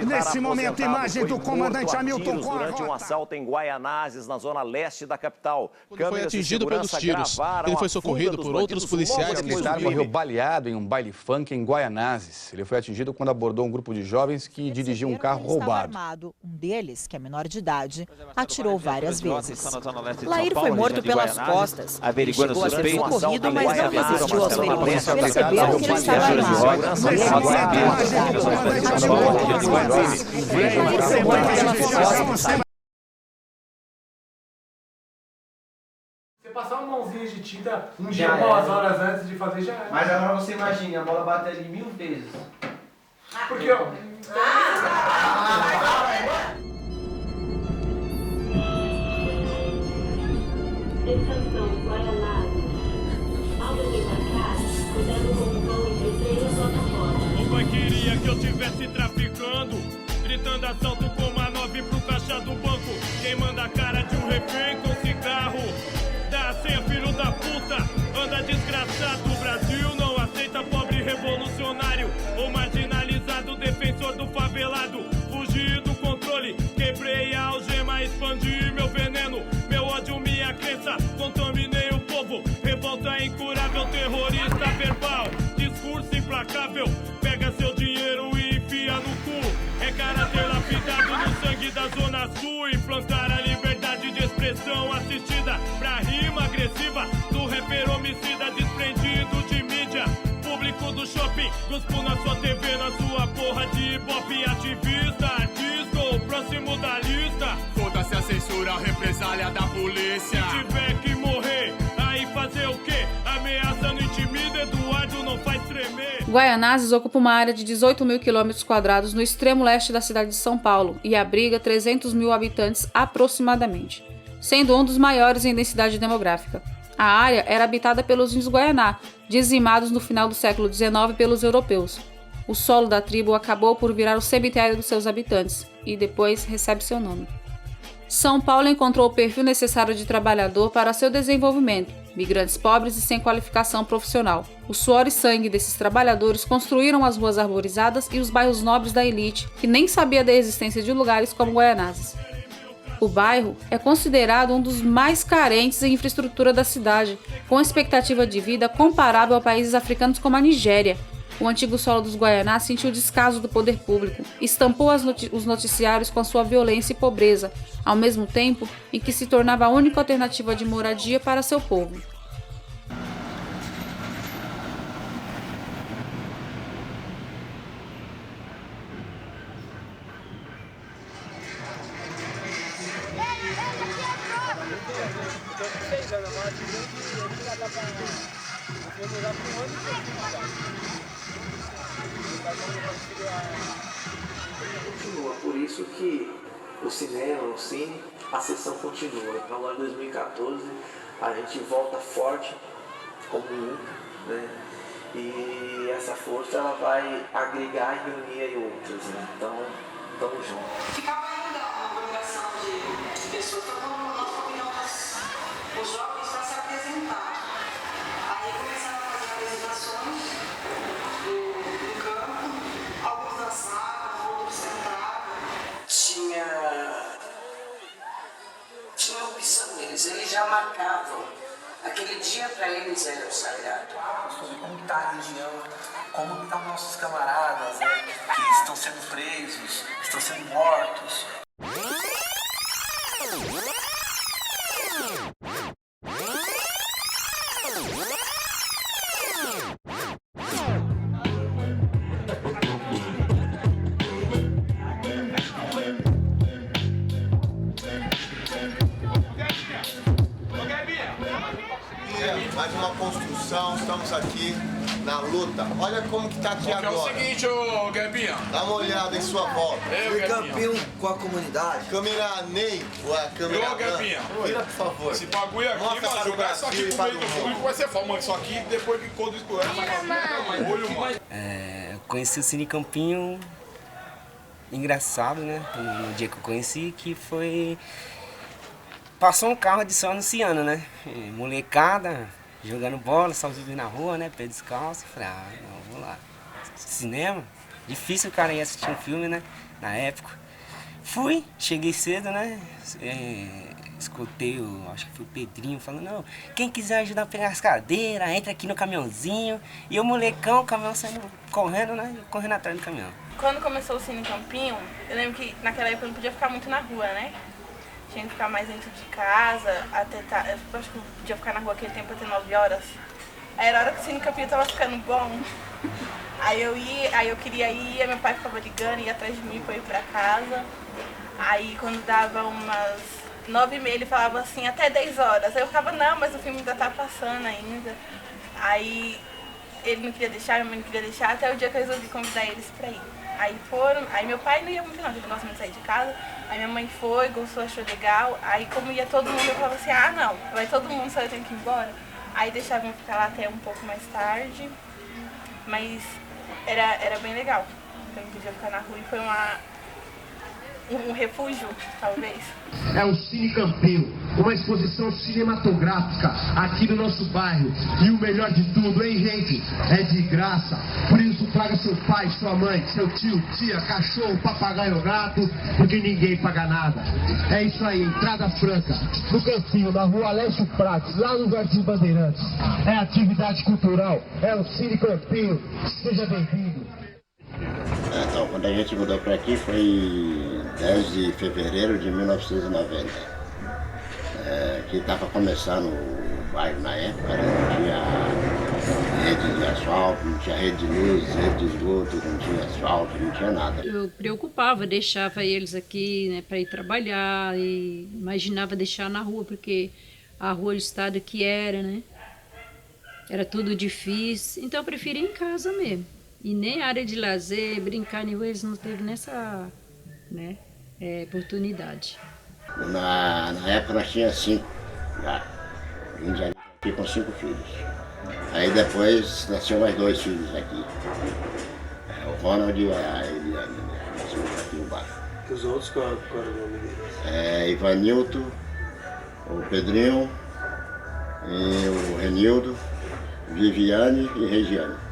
Nesse momento, imagem do comandante Hamilton com a durante um assalto em Guaianazes, na zona leste da capital. Quando foi atingido pelos tiros, ele foi socorrido por outros policiais. O militar morreu baleado em um baile funk em Guaianazes. Ele foi atingido quando abordou um grupo de jovens que dirigiam um carro roubado. Um deles, que é menor de idade, atirou várias vezes. Lair foi morto pelas costas. Ele chegou a ser socorrido, mas não resistiu aos ferimentos. Perceberam que ele estava armado. Você passar uma mãozinha de tinta um dia, umas horas antes de fazer, já é. Mas agora você imagina, a bola bate ali 1000 vezes. Porque, ó... Estação Guaianazes. Ao desembarcar, cuidado com o vão entre trem e plataforma. O pai queria que eu tivesse traficando, gritando assalto com uma 9 pro caixa do banco, queimando a cara de um refém com cigarro. Dá a senha, filho da puta, anda desgraçado. O Brasil não aceita pobre revolucionário ou marginalizado, defensor do favelado. Fugi do controle, quebrei a algema, expandi meu veneno, meu ódio, minha crença, contaminei o povo. Revolta incurável, terrorista verbal, discurso implacável, pega seu dinheiro e enfia no cu. É caráter lapidado no sangue da Zona Sul, implantar a liberdade de expressão assistida pra rima agressiva do rapper homicida desprendido de mídia. Público do shopping, cuspo na sua TV, na sua porra de hip-hop. Ativista, artista ou próximo da lista. Foda-se a censura, a represália da polícia. Se tiver que morrer, aí fazer o quê? Ameaça não intimida, Eduardo não faz tremer. Guaianazes ocupa uma área de 18.000 km² no extremo leste da cidade de São Paulo e abriga 300.000 habitantes aproximadamente, sendo um dos maiores em densidade demográfica. A área era habitada pelos índios Guaianá, dizimados no final do século XIX pelos europeus. O solo da tribo acabou por virar o cemitério dos seus habitantes e depois recebe seu nome. São Paulo encontrou o perfil necessário de trabalhador para seu desenvolvimento, migrantes pobres e sem qualificação profissional. O suor e sangue desses trabalhadores construíram as ruas arborizadas e os bairros nobres da elite, que nem sabia da existência de lugares como Guaianazes. O bairro é considerado um dos mais carentes em infraestrutura da cidade, com expectativa de vida comparável a países africanos como a Nigéria. O antigo solo dos Guaianás sentiu o descaso do poder público, estampou os noticiários com sua violência e pobreza, ao mesmo tempo em que se tornava a única alternativa de moradia para seu povo. Continua, por isso que o cinema, o cine, a sessão continua. Agora em 2014 a gente volta forte como nunca, né? E essa força ela vai agregar e unir aí outras, né? Então, tamo junto. Ficava ainda uma congregação de pessoas, então nossa opinião, os jovens para se apresentar. Aí começaram a fazer apresentações do campo, alguns dançavam, outros sentavam. Tinha opção deles, eles já marcavam. Aquele dia para eles era o sagrado. Como está a região, como estão nossos camaradas, né, que estão sendo presos, estão sendo mortos. Mais uma construção, estamos aqui na luta. Olha como que tá aqui agora. É o seguinte, ô Gabinha. Dá uma olhada em sua volta. Fui campeão com a comunidade. Câmera Ney, a câmera. Ô Gabinha. Vira, por favor. Esse bagulho aqui, mano, jogar isso aqui pro meio do público vai ser foda, mano. Isso aqui, depois que quando escorrer, vai olho, mano. Eu conheci o Cine Campinho engraçado, né? No dia que eu conheci, que foi... Passou um carro de som anunciando, né? Molecada, jogando bola, salzinho na rua, né? Pé descalço. Falei, não, vou lá. Cinema? difícil o cara ir assistir um filme, né? Na época. Fui, cheguei cedo, né? Escutei, acho que foi o Pedrinho falando, não, quem quiser ajudar a pegar as cadeiras, entra aqui no caminhãozinho. E o molecão, o caminhão saindo correndo, né? Correndo atrás do caminhão. Quando começou o Cine Campinho, eu lembro que naquela época eu não podia ficar muito na rua, né? Tinha que ficar mais dentro de casa, eu acho que eu podia ficar na rua aquele tempo até 9 horas. Aí era a hora que o Cine Campinho tava ficando bom. Aí eu queria ir, aí meu pai ficava ligando, ia atrás de mim pra ir pra casa. Aí quando dava umas 9h30, ele falava assim, até 10 horas. Aí eu ficava, não, mas o filme ainda tá passando ainda. Aí ele não queria deixar, minha mãe não queria deixar, até o dia que eu resolvi convidar eles pra ir. Aí foram, aí meu pai não ia muito não, ele não gosta muito de sair de casa. Aí minha mãe foi, gostou, achou legal. Aí como ia todo mundo, eu falava assim, ah não, vai todo mundo, só eu tenho que ir embora. Aí deixavam ficar lá até um pouco mais tarde, mas era bem legal. Eu não podia ficar na rua e foi um refúgio, talvez. É o Cine Campinho, uma exposição cinematográfica aqui no nosso bairro. E o melhor de tudo, hein, gente? É de graça. Por isso, traga seu pai, sua mãe, seu tio, tia, cachorro, papagaio, gato, porque ninguém paga nada. É isso aí, entrada franca, no Campinho, na rua Alessio Prates, lá no Jardim Bandeirantes. É atividade cultural, é o Cine Campinho. Seja bem-vindo. Então, quando a gente mudou para aqui foi 10 de fevereiro de 1990. Que estava começando o bairro na época, né? Não tinha rede de asfalto, não tinha rede de luz, rede de esgoto, não tinha asfalto, não tinha nada. Eu preocupava, deixava eles aqui, né, para ir trabalhar e imaginava deixar na rua, porque a rua do estado que era, né? Era tudo difícil, então eu preferia em casa mesmo. E nem área de lazer, brincar, eles não teve nessa, né, oportunidade. Na época nós tínhamos 5 já. A gente já aqui com 5 filhos. Aí depois nasceu mais 2 filhos aqui. O Ronald e a Eliane, nasceu aqui embaixo. E os outros, qual era o nome deles? Ivanilton, o Pedrinho, e o Renildo, Viviane e Regiane.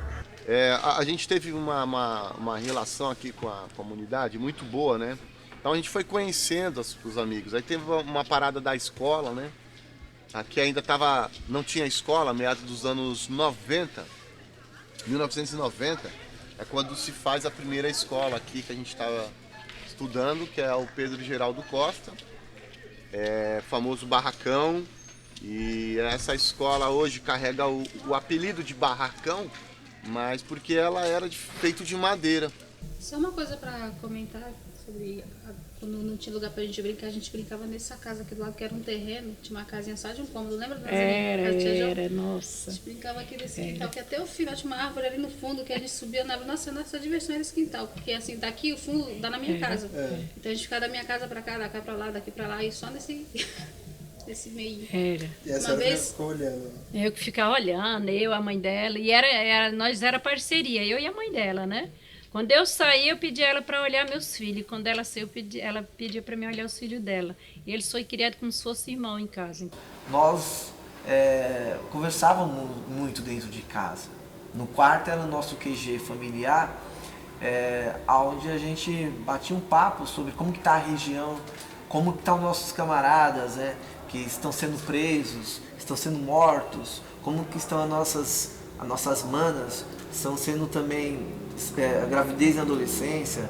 A gente teve uma relação aqui com a comunidade muito boa, né? Então a gente foi conhecendo os amigos. Aí teve uma parada da escola, né? Aqui ainda não tinha escola, meados dos anos 90. 1990 é quando se faz a primeira escola aqui que a gente estava estudando, que é o Pedro Geraldo Costa, famoso Barracão. E essa escola hoje carrega o apelido de Barracão, mas porque ela era feito de madeira. Só uma coisa para comentar sobre quando não tinha lugar pra gente brincar, a gente brincava nessa casa aqui do lado, que era um terreno, tinha uma casinha só de um cômodo, lembra? Era, nossa. A gente brincava aqui nesse quintal, que até o final tinha uma árvore ali no fundo, que a gente subia na árvore. Nossa diversão era esse quintal, porque assim, daqui o fundo dá na minha casa. Então a gente ficava da minha casa pra cá, da cá pra lá, daqui pra lá, e só nesse meio. Era. E essa ficou olhando? Eu que ficava olhando, a mãe dela, e nós era parceria, eu e a mãe dela, né? Quando eu saí, eu pedi ela para olhar meus filhos. Quando ela saiu, ela pedia para mim olhar os filhos dela. E eles foram criados como se fosse irmão em casa. Nós conversávamos muito dentro de casa. No quarto era o nosso QG familiar, onde a gente batia um papo sobre como que está a região, como que estão nossos camaradas, que estão sendo presos, estão sendo mortos, como que estão as nossas manas, estão sendo também a gravidez na adolescência,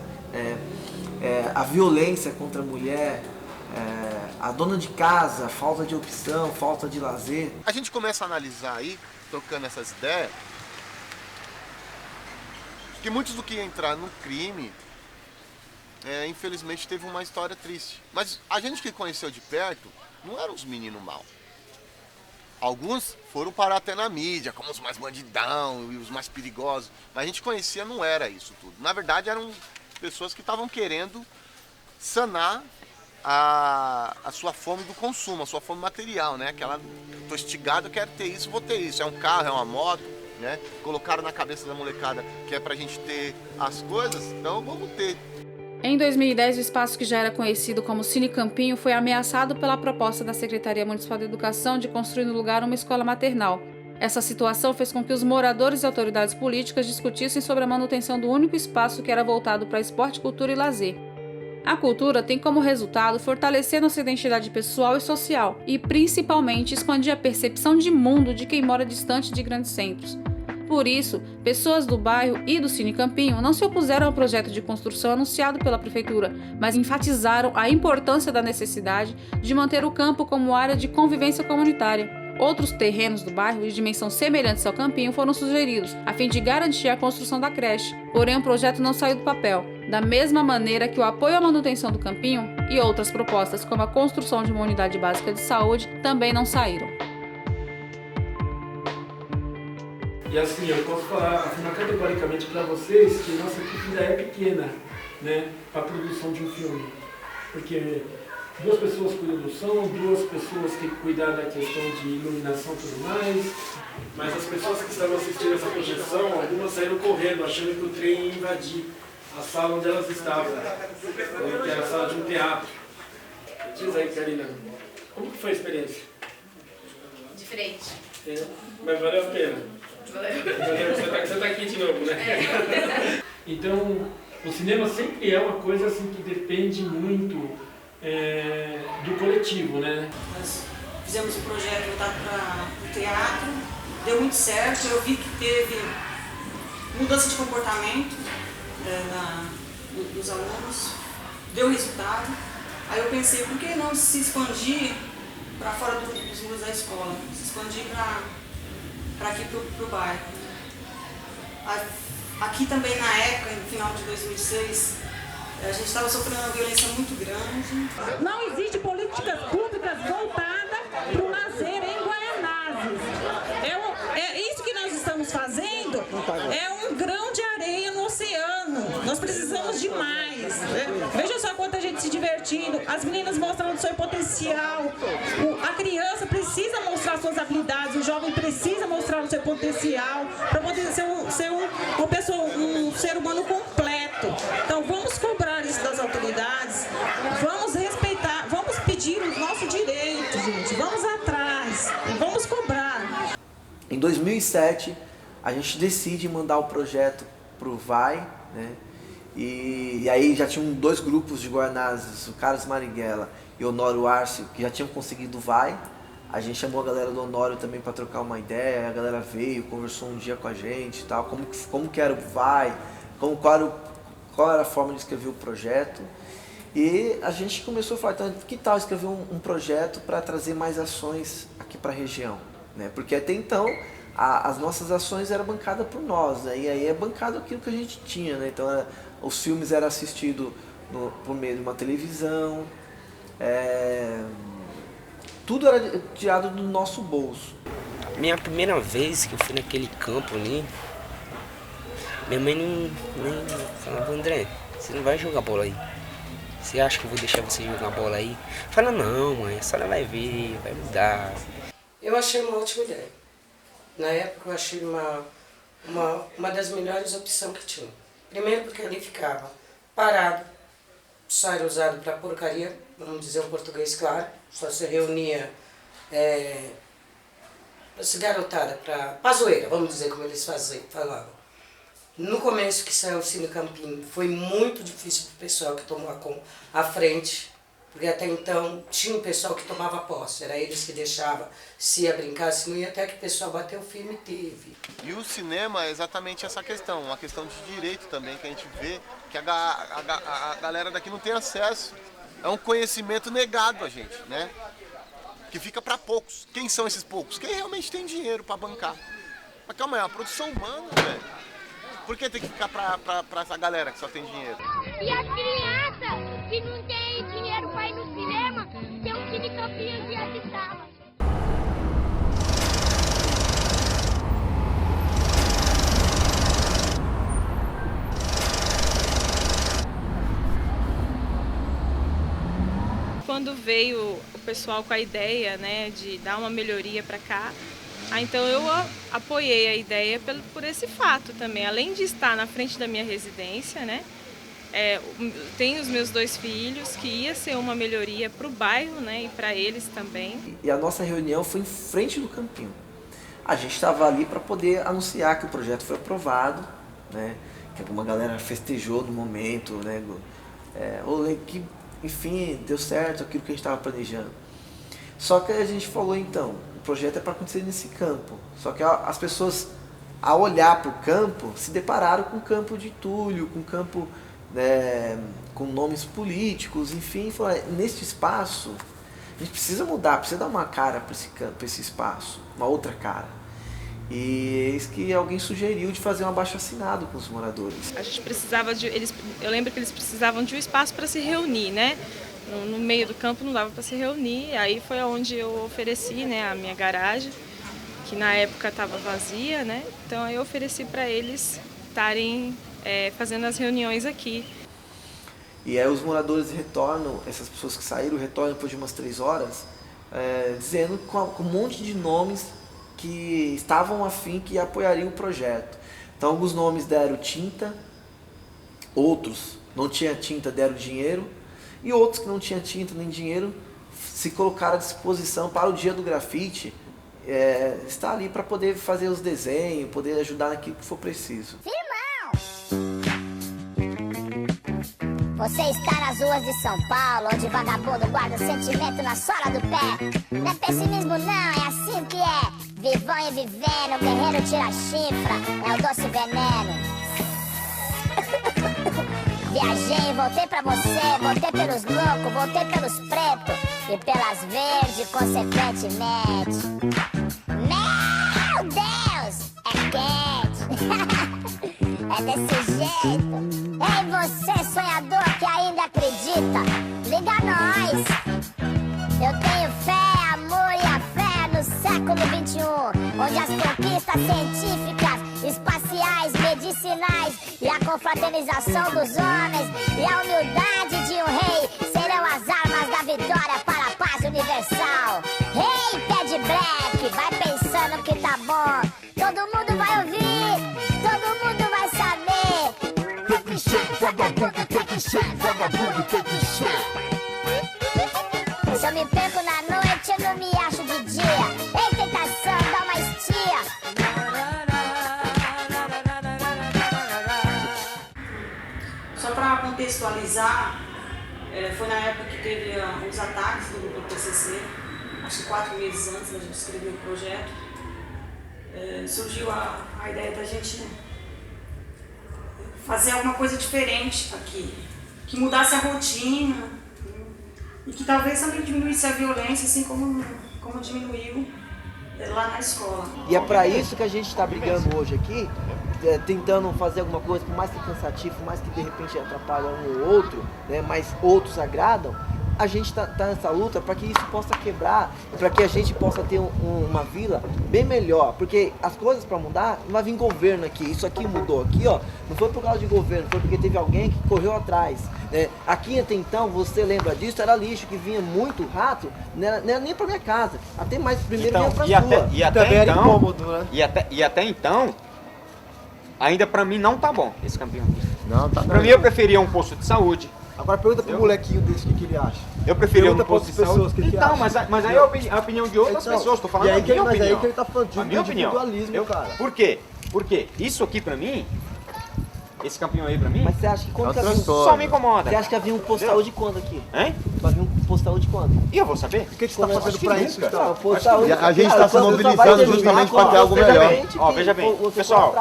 a violência contra a mulher, a dona de casa, falta de opção, falta de lazer. A gente começa a analisar aí, trocando essas ideias, que muitos do que entrar no crime, infelizmente teve uma história triste. Mas a gente que conheceu de perto, não eram os meninos maus. Alguns foram parar até na mídia, como os mais bandidão e os mais perigosos. Mas a gente conhecia, não era isso tudo. Na verdade, eram pessoas que estavam querendo sanar a sua fome do consumo, a sua fome material, né? Aquela, tô instigado, eu quero ter isso, vou ter isso. É um carro, é uma moto, né? Colocaram na cabeça da molecada que é pra gente ter as coisas, então vamos ter. Em 2010, o espaço que já era conhecido como Cine Campinho foi ameaçado pela proposta da Secretaria Municipal de Educação de construir no lugar uma escola maternal. Essa situação fez com que os moradores e autoridades políticas discutissem sobre a manutenção do único espaço que era voltado para esporte, cultura e lazer. A cultura tem como resultado fortalecer nossa identidade pessoal e social e, principalmente, expandir a percepção de mundo de quem mora distante de grandes centros. Por isso, pessoas do bairro e do Cine Campinho não se opuseram ao projeto de construção anunciado pela Prefeitura, mas enfatizaram a importância da necessidade de manter o campo como área de convivência comunitária. Outros terrenos do bairro de dimensão semelhantes ao Campinho foram sugeridos, a fim de garantir a construção da creche. Porém, o projeto não saiu do papel, da mesma maneira que o apoio à manutenção do Campinho e outras propostas, como a construção de uma unidade básica de saúde, também não saíram. E assim, eu posso afirmar categoricamente para vocês que nossa equipe ainda é pequena, né, para a produção de um filme. Porque 2 pessoas cuidam do som, 2 pessoas que cuidam da questão de iluminação e tudo mais. Mas as pessoas que estavam assistindo essa projeção, algumas saíram correndo, achando que o trem ia invadir a sala onde elas estavam, que era a sala de um teatro. Diz aí, Karina, como que foi a experiência? Diferente. É, mas valeu a pena. Você tá aqui de novo, né? Então, o cinema sempre é uma coisa assim que depende muito do coletivo, né? Nós fizemos um projeto voltado para o teatro, deu muito certo, eu vi que teve mudança de comportamento dos alunos, deu resultado. Aí eu pensei, por que não se expandir para fora dos muros da escola, se expandir para aqui para o bairro. Aqui também na época, no final de 2006, a gente estava sofrendo uma violência muito grande. Não existe políticas públicas voltadas para o lazer em Guaianazes. Isso que nós estamos fazendo é um grão de areia no oceano. Nós precisamos de mais. Veja só quanta gente se divertindo, as meninas mostrando seu potencial. A criança precisa mostrar suas habilidades, o jovem precisa mostrar o seu potencial para poder ser um ser humano completo. Então vamos cobrar isso das autoridades, vamos respeitar, vamos pedir os nossos direitos, gente, vamos atrás, vamos cobrar. Em 2007, a gente decide mandar o projeto para o VAI, né? E aí já tinham 2 grupos de Guaianazes, o Carlos Marighella e o Honório Arce, que já tinham conseguido o VAI. A gente chamou a galera do Honório também para trocar uma ideia, a galera veio, conversou um dia com a gente e tal, como que era o VAI, qual era a forma de escrever o projeto. E a gente começou a falar, então, que tal escrever um projeto para trazer mais ações aqui para a região, né? Porque até então as nossas ações eram bancadas por nós, né? E aí é bancado aquilo que a gente tinha, né? Então os filmes eram assistidos por meio de uma televisão, tudo era tirado do nosso bolso. Minha primeira vez que eu fui naquele campo ali, minha mãe nem falava, André, você não vai jogar bola aí? Você acha que eu vou deixar você jogar bola aí? Fala, não mãe, a senhora vai ver, vai mudar. Eu achei uma ótima ideia. Na época eu achei uma das melhores opções que tinha. Primeiro porque ali ficava parado, só era usado para porcaria, vamos dizer o português claro, só se reunia essa garotada para zoeira, vamos dizer como eles falavam. No começo que saiu o Cine Campinho, foi muito difícil para o pessoal que tomou a frente, porque até então tinha um pessoal que tomava posse, era eles que deixavam, se ia brincar, se não ia, até que o pessoal bateu firme e teve. E o cinema é exatamente essa questão, uma questão de direito também, que a gente vê que a galera daqui não tem acesso. É um conhecimento negado a gente, né? Que fica para poucos. Quem são esses poucos? Quem realmente tem dinheiro para bancar. Mas calma aí, é uma produção humana, velho. Por que tem que ficar pra essa galera que só tem dinheiro? E as crianças que não têm dinheiro para ir no cinema, tem um Cine Campinho de assistá-la. Quando veio o pessoal com a ideia, né, de dar uma melhoria para cá, então eu apoiei a ideia por esse fato também. Além de estar na frente da minha residência, né, tenho os meus 2 filhos, que ia ser uma melhoria para o bairro, né, e para eles também. E a nossa reunião foi em frente do Campinho. A gente estava ali para poder anunciar que o projeto foi aprovado, né? Que alguma galera festejou no momento, né? Que, enfim, deu certo aquilo que a gente estava planejando. Só que a gente falou, então, o projeto é para acontecer nesse campo. Só que as pessoas, ao olhar para o campo, se depararam com o campo de Túlio, com o campo, né, com nomes políticos, enfim, falaram, neste espaço, a gente precisa mudar, precisa dar uma cara para esse campo, para esse espaço, uma outra cara. E eis que alguém sugeriu de fazer um abaixo-assinado com os moradores. A gente precisava eu lembro que eles precisavam de um espaço para se reunir, né? No meio do campo não dava para se reunir, aí foi onde eu ofereci, né, a minha garagem, que na época estava vazia, né? Então aí eu ofereci para eles estarem fazendo as reuniões aqui. E aí os moradores retornam, essas pessoas que saíram retornam depois de umas 3 horas, dizendo com um monte de nomes que estavam afim, que apoiariam o projeto. Então alguns nomes deram tinta, outros não tinham tinta, deram dinheiro, e outros que não tinham tinta nem dinheiro se colocaram à disposição para o dia do grafite, estar ali para poder fazer os desenhos, poder ajudar naquilo que for preciso. Você está nas ruas de São Paulo, onde vagabundo guarda sentimento na sola do pé. Não é pessimismo não, é assim que é. Vivão e vivendo, guerreiro tira chifra, é o doce veneno. Viajei, voltei pra você, voltei pelos loucos, voltei pelos pretos e pelas verdes, consequentemente. Meu Deus, é quente. É desse jeito. Ei, você sonhador que ainda acredita, liga nós. Eu tenho fé, amor e a fé no século XXI, onde as conquistas científicas, espaciais, medicinais e a confraternização dos homens e a humildade de um rei serão as armas da vitória para a paz universal. Rei pé de black, vai pensando que tá bom. Todo mundo vai ouvir, todo mundo vai saber. Se eu me perco na noite, eu não me acho de dia. Ei, tentação, dá uma estia. Só para contextualizar, foi na época que teve os ataques do grupo PCC, acho que 4 meses antes da gente escrever o projeto. Surgiu a ideia da gente fazer alguma coisa diferente aqui, que mudasse a rotina e que talvez também diminuísse a violência, assim como diminuiu lá na escola. E é para isso que a gente está brigando hoje aqui, tentando fazer alguma coisa, por mais que cansativo, por mais que de repente atrapalhe um ou outro, né, mas outros agradam. A gente está nessa luta para que isso possa quebrar, para que a gente possa ter uma vila bem melhor, porque as coisas para mudar não vai vir governo aqui, isso aqui mudou aqui, ó, não foi por causa de governo, foi porque teve alguém que correu atrás, né? Aqui até então, você lembra disso, era lixo que vinha muito rato, não era nem para minha casa, até mais primeiro vinha para sua, e até também então, era incômodo, né? E até então, ainda para mim não tá bom esse campeão. Não, tá. Para mim eu preferia um posto de saúde. Agora pergunta pro molequinho desse o que ele acha. Eu preferia um pergunta posto de saúde. Que ele Então, acha. mas aí é a opinião de outras pessoas, tô falando a minha opinião. Mas aí que ele tá falando de individualismo, cara. Por quê? Porque isso aqui pra mim, esse campeão aí pra mim, mas você acha que quando que havia só me incomoda. Você acha que havia um posto de saúde quando aqui? Hein? Havia um posto de saúde quando? E eu vou saber? O que você tá fazendo pra isso, então? A gente está se mobilizando justamente para ter algo melhor. Ó, veja bem, pessoal,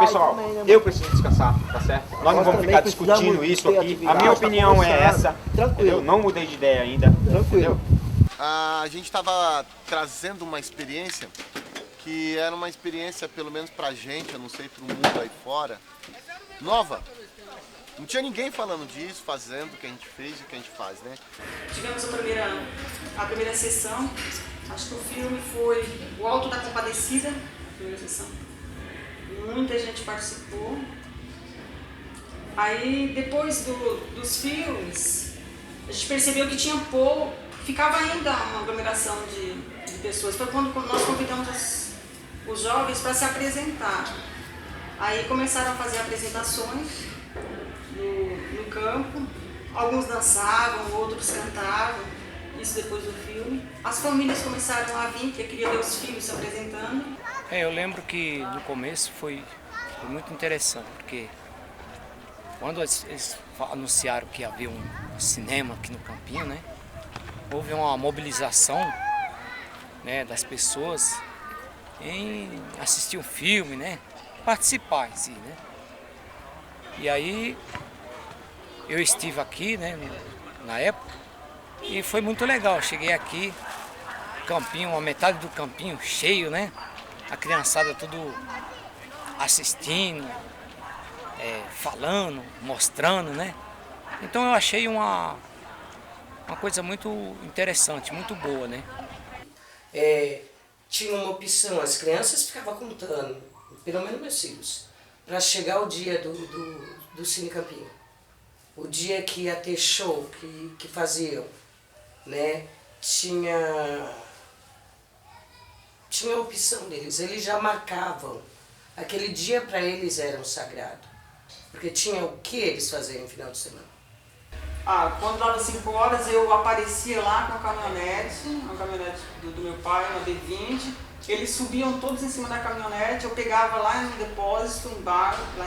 eu preciso descansar, tá certo? Nós não vamos ficar discutindo isso aqui. A minha opinião é essa. Eu não mudei de ideia ainda. Tranquilo. A gente estava trazendo uma experiência que era uma experiência, pelo menos pra gente, eu não sei pro mundo aí fora, nova. Não tinha ninguém falando disso, fazendo o que a gente fez e o que a gente faz, né? Tivemos a primeira sessão, acho que o filme foi O Alto da Compadecida, primeira sessão. Muita gente participou. Aí, depois dos filmes, a gente percebeu que tinha ficava ainda uma aglomeração de pessoas. Foi quando nós convidamos os jovens para se apresentar. Aí começaram a fazer apresentações no campo, alguns dançavam, outros cantavam, isso depois do filme. As famílias começaram a vir, porque queriam ver os filhos se apresentando. Eu lembro que no começo foi muito interessante, porque quando eles anunciaram que havia um cinema aqui no Campinho, né, houve uma mobilização, né, das pessoas em assistir um filme, né, participar em si, né. E aí eu estive aqui, né, na época, e foi muito legal. Cheguei aqui, Campinho, a metade do Campinho cheio, né, a criançada tudo assistindo, falando, mostrando, né. Então eu achei uma coisa muito interessante, muito boa, né. Tinha uma opção, as crianças ficavam contando, pelo menos meus filhos, para chegar o dia do Cine Campinho. O dia que ia ter show, que faziam, né? Tinha a opção deles, eles já marcavam. Aquele dia para eles era um sagrado, porque tinha o que eles faziam no final de semana. Quando dava 5 horas eu aparecia lá com a caminhonete, do meu pai, uma D20. Eles subiam todos em cima da caminhonete, eu pegava lá no depósito, em bar, lá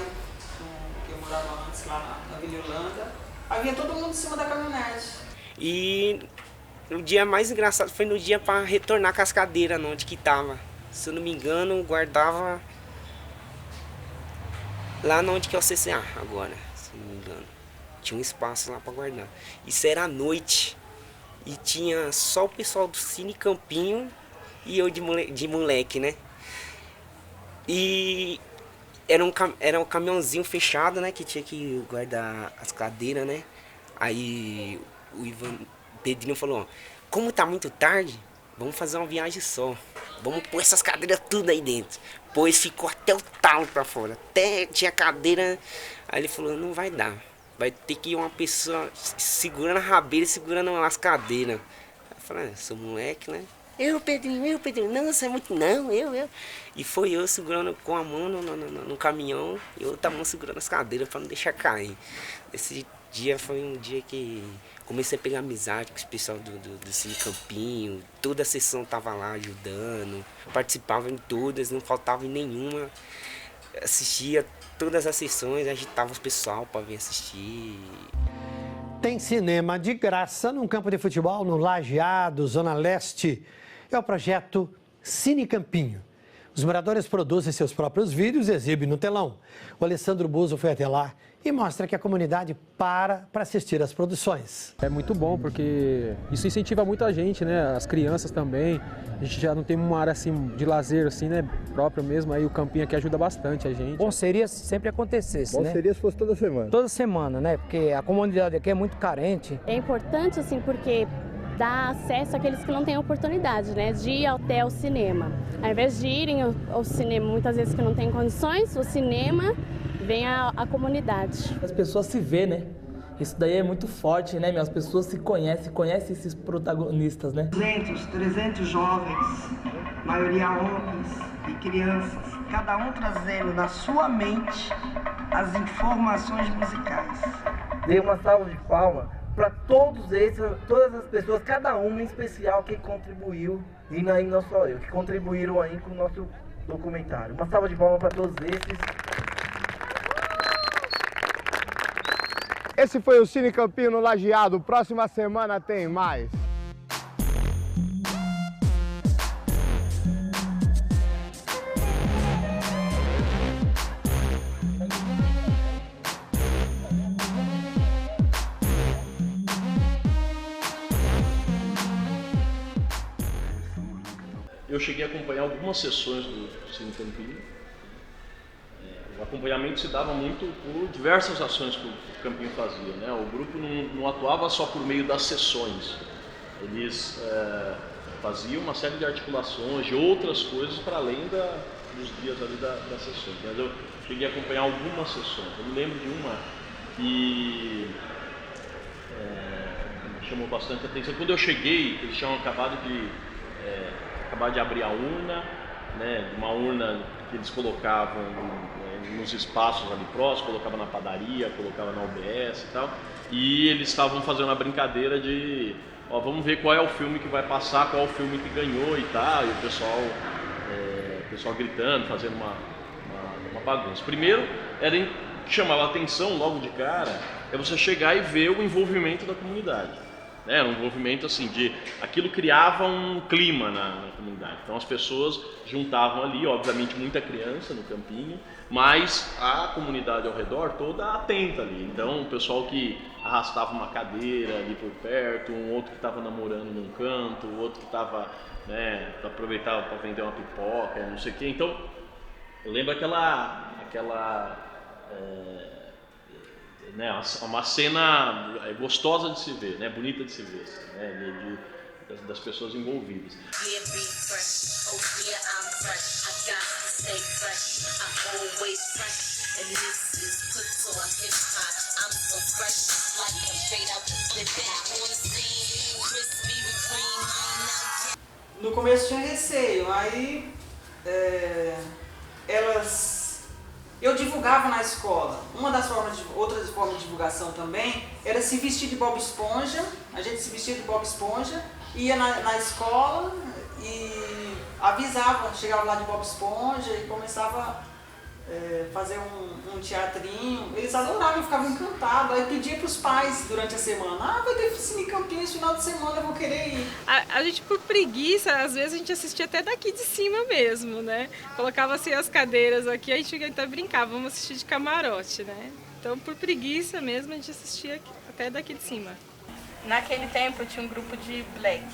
que eu morava antes, lá na Vila Holanda. Aí vinha todo mundo em cima da caminhonete. E o dia mais engraçado foi no dia para retornar com as cadeiras onde que tava. Se eu não me engano, guardava lá onde que é o CCA agora, se não me engano. Tinha um espaço lá para guardar. Isso era à noite. E tinha só o pessoal do Cine Campinho e eu de moleque, né? E era um caminhãozinho fechado, né? Que tinha que guardar as cadeiras, né? Aí o Pedrinho falou, ó, como tá muito tarde, vamos fazer uma viagem só. Vamos pôr essas cadeiras tudo aí dentro. Pois ficou até o talo pra fora. Até tinha cadeira. Aí ele falou, não vai dar. Vai ter que ir uma pessoa segurando a rabeira e segurando as cadeiras. Aí eu falei, sou moleque, né? Eu, Pedrinho, não, você é muito, não, eu. E foi eu segurando com a mão no caminhão e outra mão segurando as cadeiras para não deixar cair. Esse dia foi um dia que comecei a pegar amizade com o pessoal do Cine Campinho. Toda a sessão tava lá ajudando, participava em todas, não faltava em nenhuma. Assistia todas as sessões, agitava o pessoal para vir assistir. Tem cinema de graça num campo de futebol no Lajeado, Zona Leste. É o projeto Cine Campinho. Os moradores produzem seus próprios vídeos e exibem no telão. O Alessandro Buzo foi até lá e mostra que a comunidade para assistir às produções. É muito bom porque isso incentiva muito a gente, né? As crianças também. A gente já não tem uma área assim de lazer assim, né? Própria mesmo. Aí o campinho aqui ajuda bastante a gente. Bom seria se sempre acontecesse, né? Bom seria se fosse toda semana. Toda semana, né? Porque a comunidade aqui é muito carente. É importante assim porque dá acesso àqueles que não têm oportunidade, né, de ir até o cinema. Ao invés de irem ao cinema, muitas vezes que não têm condições, o cinema vem a comunidade. As pessoas se vê, né? Isso daí é muito forte, né? As pessoas se conhecem esses protagonistas, né? 300 jovens, maioria homens e crianças, cada um trazendo na sua mente as informações musicais. Dê uma salva de palmas para todas as pessoas, cada uma em especial que contribuiu, e não só eu, que contribuíram aí com o nosso documentário. Uma salva de palmas para todos esses. Esse foi o Cine Campinho no Lajeado. Próxima semana tem mais. Eu cheguei a acompanhar algumas sessões do Cine Campinho. O acompanhamento se dava muito por diversas ações que o Campinho fazia, né? O grupo não atuava só por meio das sessões. Eles faziam uma série de articulações, de outras coisas para além dos dias ali das sessões. Mas eu cheguei a acompanhar algumas sessões. Eu me lembro de uma que me chamou bastante atenção. Quando eu cheguei, eles tinham acabado de abrir a urna, né, uma urna que eles colocavam nos espaços ali próximos, colocavam na padaria, colocavam na UBS e tal, e eles estavam fazendo a brincadeira de, vamos ver qual é o filme que vai passar, qual é o filme que ganhou e tal, e o pessoal pessoal gritando, fazendo uma bagunça. Primeiro, que chamava a atenção logo de cara, é você chegar e ver o envolvimento da comunidade. Né? Era um envolvimento assim, aquilo criava um clima na comunidade. Então as pessoas juntavam ali, obviamente muita criança no campinho, mas a comunidade ao redor toda atenta ali. Então o pessoal que arrastava uma cadeira ali por perto, um outro que estava namorando num canto, o outro que estava, né, aproveitava para vender uma pipoca, não sei o quê. Então eu lembro uma cena gostosa de se ver, né, bonita de se ver, assim, né, das pessoas envolvidas. No começo tinha receio, aí eu divulgava na escola. Outra forma de divulgação também era se vestir de Bob Esponja. A gente se vestia de Bob Esponja, ia na escola e avisava, chegava lá de Bob Esponja e começava a fazer um teatrinho. Eles adoravam, eu ficava encantado. Aí pedia para os pais durante a semana: vai ter Cine Campinho esse final de semana, eu vou querer ir. A gente, por preguiça, às vezes a gente assistia até daqui de cima mesmo, né? Colocava assim as cadeiras aqui, a gente até brincava, vamos assistir de camarote, né? Então, por preguiça mesmo, a gente assistia até daqui de cima. Naquele tempo tinha um grupo de black.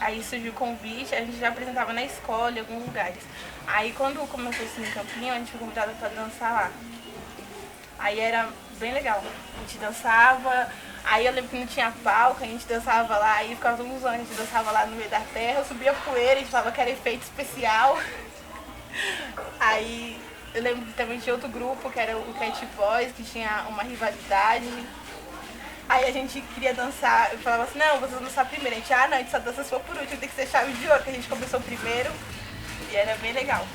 Aí surgiu o convite, a gente já apresentava na escola, em alguns lugares. Aí quando começou o Cine Campinho, a gente foi convidada para dançar lá. Aí era bem legal, a gente dançava, aí eu lembro que não tinha palco, a gente dançava lá, aí ficava uns anos, a gente dançava lá no meio da terra, subia poeira, a gente falava que era efeito especial. Aí eu lembro que também tinha outro grupo, que era o Cat Boys, que tinha uma rivalidade. Aí a gente queria dançar, eu falava assim: não, vocês vão dançar primeiro. A gente: não, a gente só dança se for por último, tem que ser chave de ouro, que a gente começou primeiro. E era bem legal.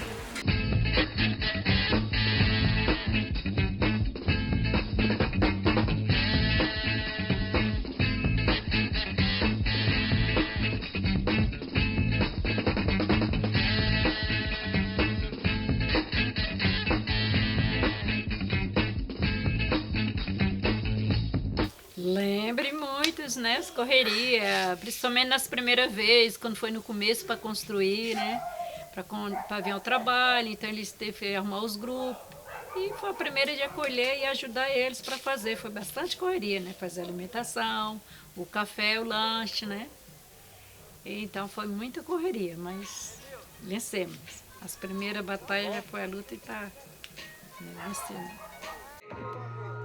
Lembre muitos, né? As correrias, principalmente nas primeiras vezes, quando foi no começo para construir, né? Para vir ao trabalho, então eles teve que arrumar os grupos. E foi a primeira de acolher e ajudar eles para fazer. Foi bastante correria, né? Fazer a alimentação, o café, o lanche, né? Então foi muita correria, mas vencemos. As primeiras batalhas já foi a luta e tá vencendo.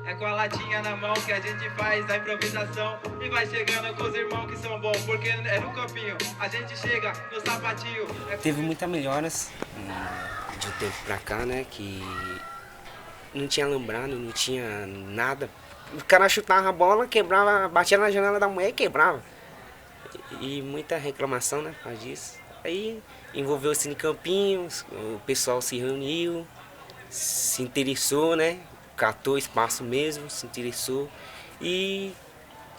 É com a latinha na mão que a gente faz a improvisação e vai chegando com os irmãos que são bons, porque é no campinho, a gente chega no sapatinho. Teve muitas melhoras de um tempo pra cá, né, que não tinha alambrado, não tinha nada. O cara chutava a bola, quebrava, batia na janela da mulher e quebrava. E muita reclamação, né, por causa disso. Aí envolveu o Cine Campinho, o pessoal se reuniu, se interessou, né? Catou espaço mesmo, se interessou e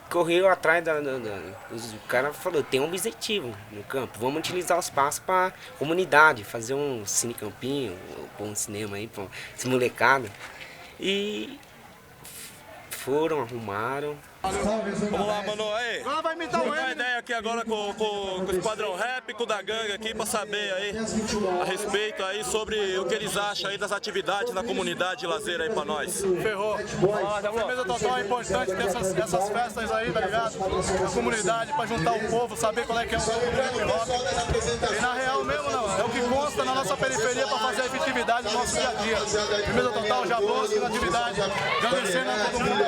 correu atrás o cara falou: tem um objetivo no campo, vamos utilizar o espaço para comunidade, fazer um Cine Campinho, pôr um cinema aí para esse molecada. E foram, arrumaram. Vamos lá, mano. Aí, vai me dar uma ideia aqui agora com o Esquadrão Rap, com o da gangue aqui, pra saber aí a respeito aí sobre o que eles acham aí das atividades na comunidade de lazer aí pra nós. Ferrou. Firmeza total, é importante ter essas festas aí, tá ligado? Na comunidade, pra juntar o povo, saber qual é que é o hip hop. E na real mesmo não, é o que consta na nossa periferia pra fazer a efetividade do nosso dia a dia. Firmeza total, Jabos, atividade, agradecendo a todo mundo.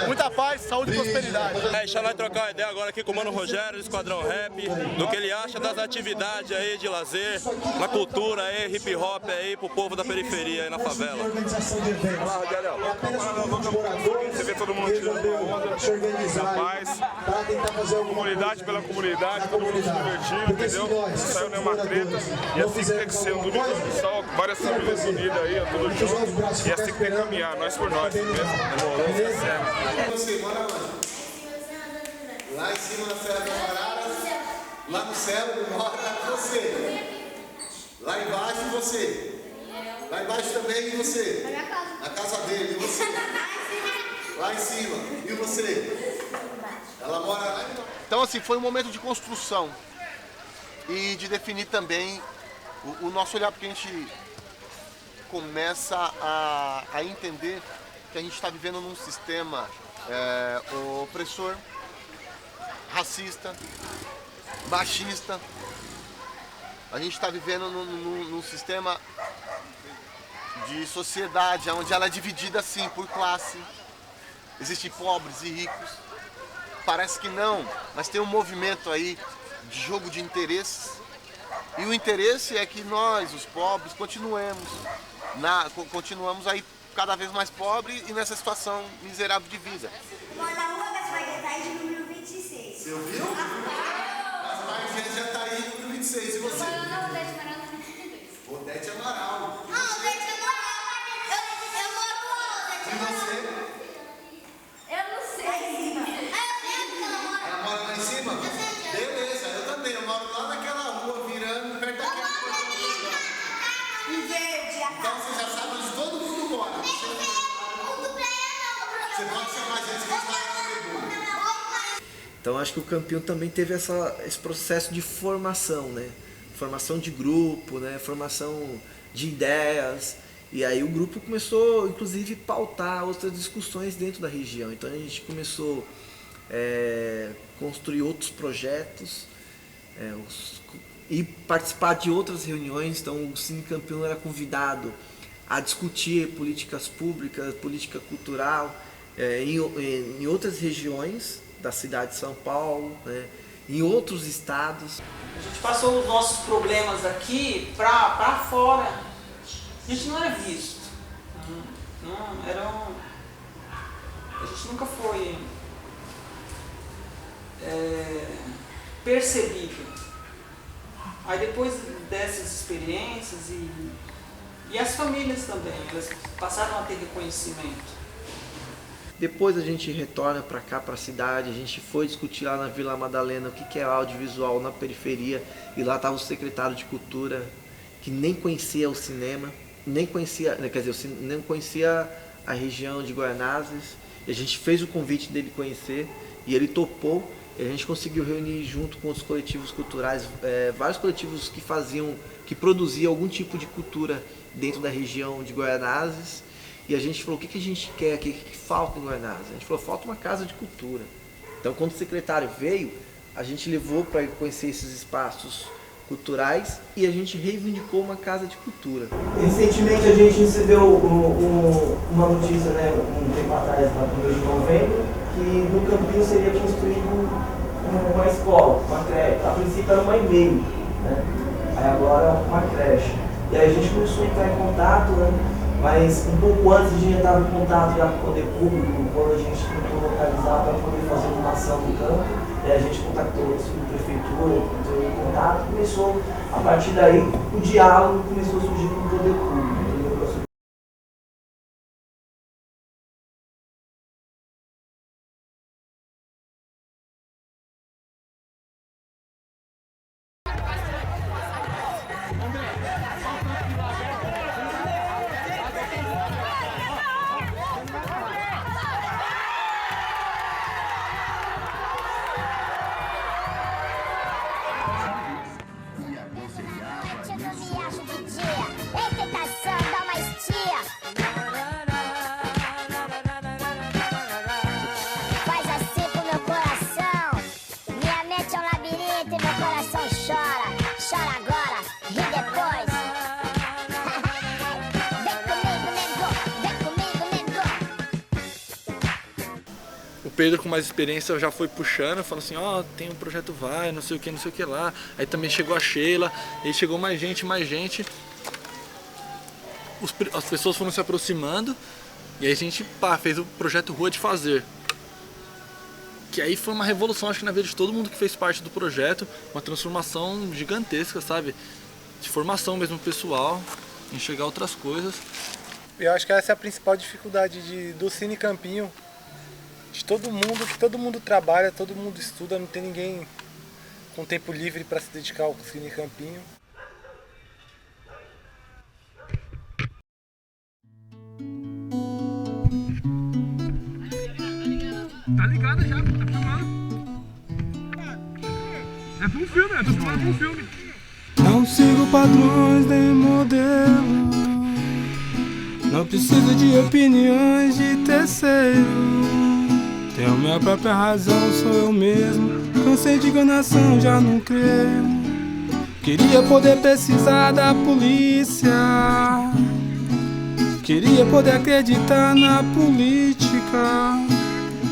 Muita paz, saúde e prosperidade. Deixa nós trocar uma ideia agora aqui com o Mano Rogério, do Esquadrão Rap, do que ele acha das atividades aí de lazer, na cultura aí, hip hop aí pro povo da periferia aí na favela. Olá, Rogério. Você vê todo mundo tirando onda, na paz, comunidade pela comunidade, todo mundo se divertindo, entendeu? Não saiu nenhuma treta, e assim que tem que ser, um domingo só, várias famílias unidas aí, tudo junto, e assim que tem que caminhar, nós por nós, mesmo. Demorou, lá em cima na Serra da Marara, lá no céu, mora você. Lá embaixo e você? Lá embaixo também e você? Na minha casa. Na casa dele, e você? Lá em cima. E você? Ela mora lá embaixo. Então assim, foi um momento de construção e de definir também o nosso olhar, porque a gente começa a entender que a gente está vivendo num sistema opressor, racista, machista. A gente está vivendo num sistema de sociedade onde ela é dividida assim por classe. Existem pobres e ricos. Parece que não, mas tem um movimento aí de jogo de interesses. E o interesse é que nós, os pobres, continuamos aí cada vez mais pobres e nessa situação miserável de vida. Moro na rua das Marguetais, número 26. Você ouviu? As Marguetais já tá aí, número 26. E você? Eu moro na Odete Amaral, número 32. Odete Amaral. Ah, Odete Amaral. Eu moro com a Odete Amaral. E você? Eu não sei. Lá em cima. Ela mora lá em cima? Beleza, eu também. Eu moro lá naquela rua, virando, perto daquela rua. Em verde, a então você já sabe onde todo mundo mora. Você pode chamar a gente que a gente vai comer. Então acho que o Campinho também teve esse processo de formação, né? Formação de grupo, né? Formação de ideias. E aí o grupo começou, inclusive, a pautar outras discussões dentro da região. Então a gente começou a construir outros projetos e participar de outras reuniões. Então o Cine Campinho era convidado a discutir políticas públicas, política cultural em outras regiões da cidade de São Paulo, né, em outros estados. A gente passou os nossos problemas daqui para fora. A gente não era visto. A gente nunca foi percebido. Aí depois dessas experiências e as famílias também, elas passaram a ter reconhecimento. Depois a gente retorna para cá, para a cidade, a gente foi discutir lá na Vila Madalena o que é audiovisual na periferia, e lá estava o secretário de Cultura, que nem conhecia o cinema, nem conhecia a região de Guaianazes, e a gente fez o convite dele conhecer, e ele topou, e a gente conseguiu reunir junto com os coletivos culturais, vários coletivos que produziam algum tipo de cultura dentro da região de Guaianazes. E a gente falou, o que a gente quer, o que falta em Guaianazes? A gente falou, falta uma casa de cultura. Então, quando o secretário veio, a gente levou para conhecer esses espaços culturais e a gente reivindicou uma casa de cultura. Recentemente a gente recebeu uma notícia, né, um tempo atrás, no mês de novembro, que no Campinho seria construído uma escola, uma creche. A princípio era uma e-mail, né? Aí agora é uma creche. E aí a gente começou a entrar em contato, né? Mas um pouco antes a gente já estava em contato já com o poder público, quando a gente tentou localizar para poder fazer uma ação no campo, a gente contactou a prefeitura, entrou em contato, começou, a partir daí, o diálogo começou a surgir com o poder público. Pedro, com mais experiência, já foi puxando, falando assim, ó, tem um projeto Vai, não sei o que lá. Aí também chegou a Sheila, aí chegou mais gente. As pessoas foram se aproximando, e aí a gente, fez o projeto Rua de Fazer. Que aí foi uma revolução, acho que na vida de todo mundo que fez parte do projeto, uma transformação gigantesca, sabe? De formação mesmo pessoal, enxergar outras coisas. Eu acho que essa é a principal dificuldade do Cine Campinho, de todo mundo, que todo mundo trabalha, todo mundo estuda, não tem ninguém com tempo livre para se dedicar ao Cine Campinho. Tá ligado já, pô, tá filmando. É pra um filme, eu tô filmando pra um filme. Não sigo padrões nem modelo. Não preciso de opiniões de terceiro. Tenho minha própria razão, sou eu mesmo. Cansei de enganação, já não creio. Queria poder precisar da polícia. Queria poder acreditar na política.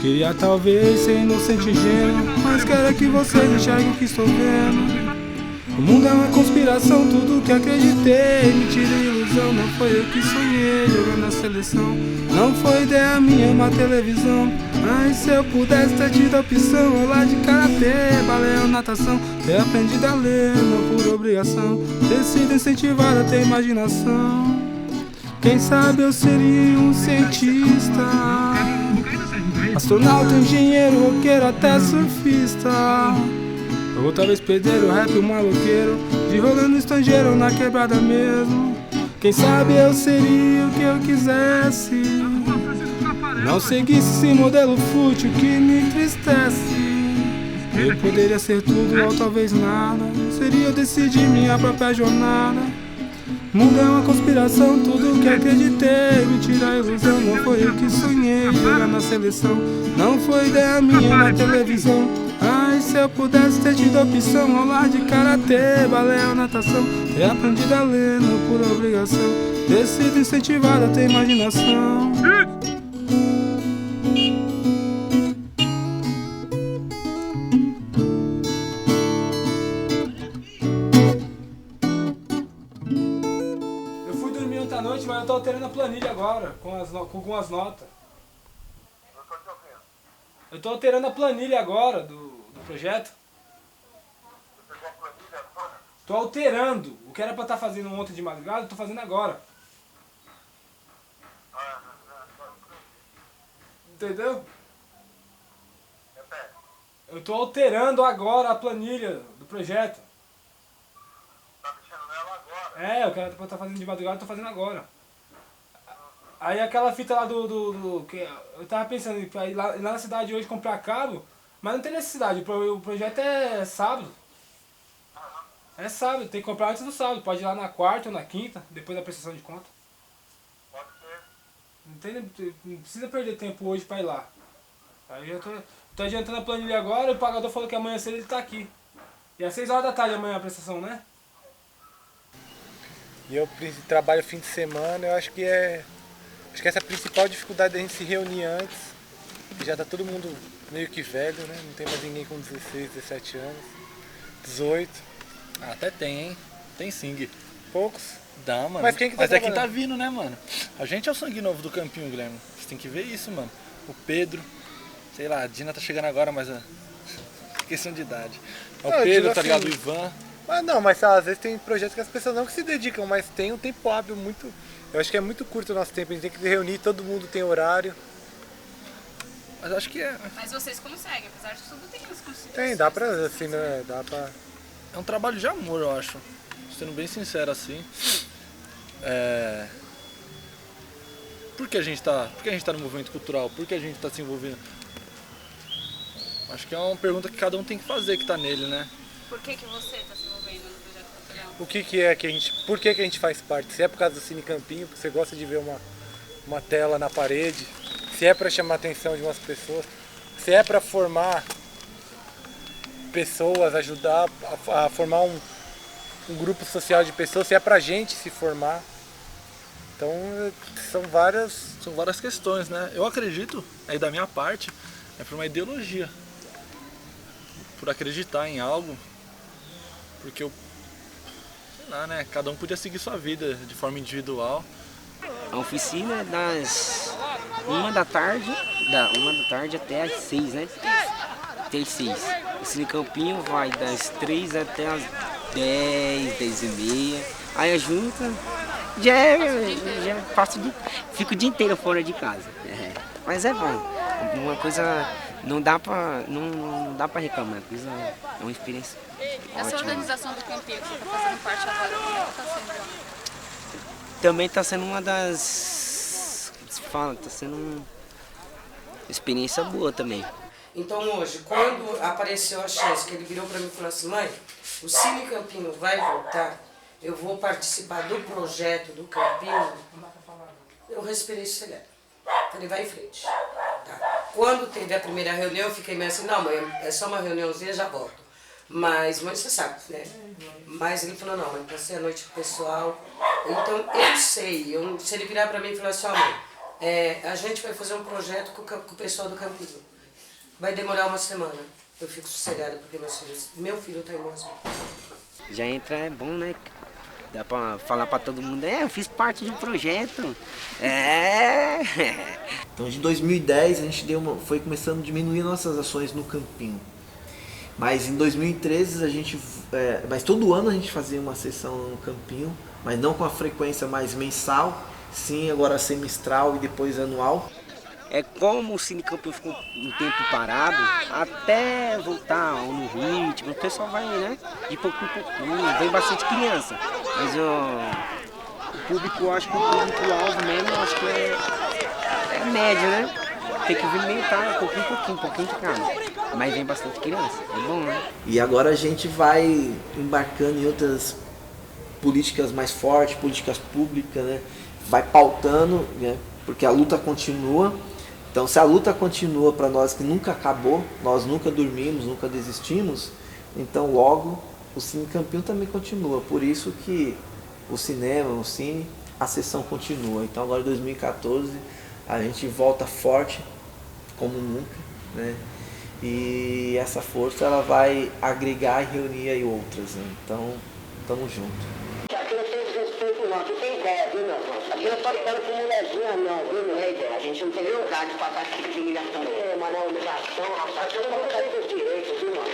Queria talvez ser inocente e ingênuo, mas quero que vocês enxerguem o que estou vendo. O mundo é uma conspiração, tudo que acreditei. Mentira e ilusão, não foi eu que sonhei jogando na seleção. Não foi ideia minha, uma televisão. Mas se eu pudesse ter tido a opção, aula de karatê, balé ou natação, ter aprendido a ler, não por obrigação, ter sido incentivado a ter imaginação. Quem sabe eu seria um cientista, astronauta, engenheiro, roqueiro, até surfista. Ou talvez pedreiro, rap, maloqueiro, de rolê no estrangeiro ou na quebrada mesmo. Quem sabe eu seria o que eu quisesse, não seguisse esse modelo fútil que me entristece. Eu poderia ser tudo ou talvez nada, seria eu decidir minha própria jornada. O mundo é uma conspiração, tudo que acreditei. Mentira, a ilusão, não foi eu que sonhei jogar na seleção. Não foi ideia minha na televisão. Ai, se eu pudesse ter tido a opção, aula de karatê, balé ou natação, ter aprendido a ler, não por obrigação, ter sido incentivado a ter imaginação. Mas eu tô alterando a planilha agora, com algumas notas. Eu tô alterando a planilha agora do projeto. Tô alterando. O que era pra estar fazendo ontem de madrugada, eu tô fazendo agora. Entendeu? Eu tô alterando agora a planilha do projeto. Tá mexendo nela agora? É, o que era pra estar fazendo de madrugada, eu tô fazendo agora. Aí aquela fita lá que eu tava pensando em ir lá na cidade hoje comprar cabo, mas não tem necessidade, o projeto é sábado. É sábado, tem que comprar antes do sábado, pode ir lá na quarta ou na quinta, depois da prestação de conta. Pode ser. Não precisa perder tempo hoje pra ir lá. Aí eu tô adiantando a planilha agora, e o pagador falou que amanhã cedo ele tá aqui. E às 6 horas da tarde amanhã a prestação, né? E eu trabalho fim de semana, eu acho que essa é a principal dificuldade da gente se reunir antes. Já tá todo mundo meio que velho, né? Não tem mais ninguém com 16, 17 anos, 18. Ah, até tem, hein? Tem sim. Poucos? Dá, mano. Mas quem que tá Mas é quem tá vindo, né, mano? A gente é o sangue novo do Campinho, Guilherme. Você tem que ver isso, mano. O Pedro, sei lá, a Dina tá chegando agora, mas questão de idade. É o Pedro, tá ligado? O Ivan. Mas às vezes tem projetos que as pessoas não que se dedicam, mas tem um tempo hábil muito... Eu acho que é muito curto o nosso tempo, a gente tem que se reunir, todo mundo tem horário. Mas acho que é... Mas vocês conseguem, apesar de tudo tem as considerações. Tem, dá pra, assim, né, dá pra... É um trabalho de amor, eu acho. Sendo bem sincero assim. Por que a gente tá no movimento cultural? Por que a gente tá se envolvendo? Acho que é uma pergunta que cada um tem que fazer, que tá nele, né? Por que você tá se envolvendo no projeto cultural? O que é que a gente... Por que a gente faz parte? Se é por causa do Cine Campinho, porque você gosta de ver uma tela na parede, se é para chamar a atenção de umas pessoas, se é para formar pessoas, ajudar a formar um grupo social de pessoas, se é pra gente se formar. Então são várias questões, né? Eu acredito, aí da minha parte, é por uma ideologia. Por acreditar em algo, porque eu, sei lá, né? Cada um podia seguir sua vida de forma individual. A oficina é das 1 da tarde até as 6, né? Até as 6. O Cine Campinho vai das 3 até as 10, 10 e meia. Aí a junta já passo fico o dia inteiro fora de casa. Mas é bom. Uma coisa não dá pra reclamar. É uma experiência ótima. Essa organização do Campinho que você está fazendo parte agora, como é que está sendo? Também está sendo uma das... Está sendo experiência boa também. Então hoje, quando apareceu a chance, que ele virou para mim e falou assim, mãe, o Cine Campinho vai voltar, eu vou participar do projeto do Campinho, eu respirei sossegado. Falei, vai em frente. Tá. Quando teve a primeira reunião, eu fiquei meio assim, não mãe, é só uma reuniãozinha, já volto. Mas você sabe, né? Mas ele falou, não, mãe, vai ser a noite pro pessoal. Então eu sei, se ele virar para mim e falar assim, ó mãe, a gente vai fazer um projeto com o pessoal do Campinho. Vai demorar uma semana. Eu fico sossegada porque meu filho tá em boas mãos. Já entra, é bom, né? Dá pra falar pra todo mundo, eu fiz parte de um projeto. Então de 2010 a gente foi começando a diminuir nossas ações no Campinho. Mas em 2013 a gente, mas todo ano a gente fazia uma sessão no Campinho, mas não com a frequência mais mensal, sim agora semestral e depois anual. Como o Cine Campinho ficou um tempo parado, até voltar no ritmo, o pessoal vai, né, de pouquinho em pouquinho, vem bastante criança. Mas o público, eu acho que o público-alvo mesmo, eu acho que é médio, né? Tem que alimentar pouquinho de cada. Mas vem bastante criança, é bom, né? E agora a gente vai embarcando em outras políticas mais fortes, políticas públicas, né? Vai pautando, né? Porque a luta continua. Então, se a luta continua para nós que nunca acabou, nós nunca dormimos, nunca desistimos, então logo o Cine Campinho também continua. Por isso que o cinema, o cine, a sessão continua. Então agora em 2014 a gente volta forte como nunca, né? E essa força ela vai agregar e reunir aí outras, né? Então, tamo junto. Aqui não tem desrespeito não, aqui tem ideia, viu meu irmão? Aqui não tô ficando com mulherzinha não, viu meu rei? A gente não tem lugar de passar aqui de humilhação. Mas não, humilhação, rapaz, eu não vou cair dos direitos, viu, mano?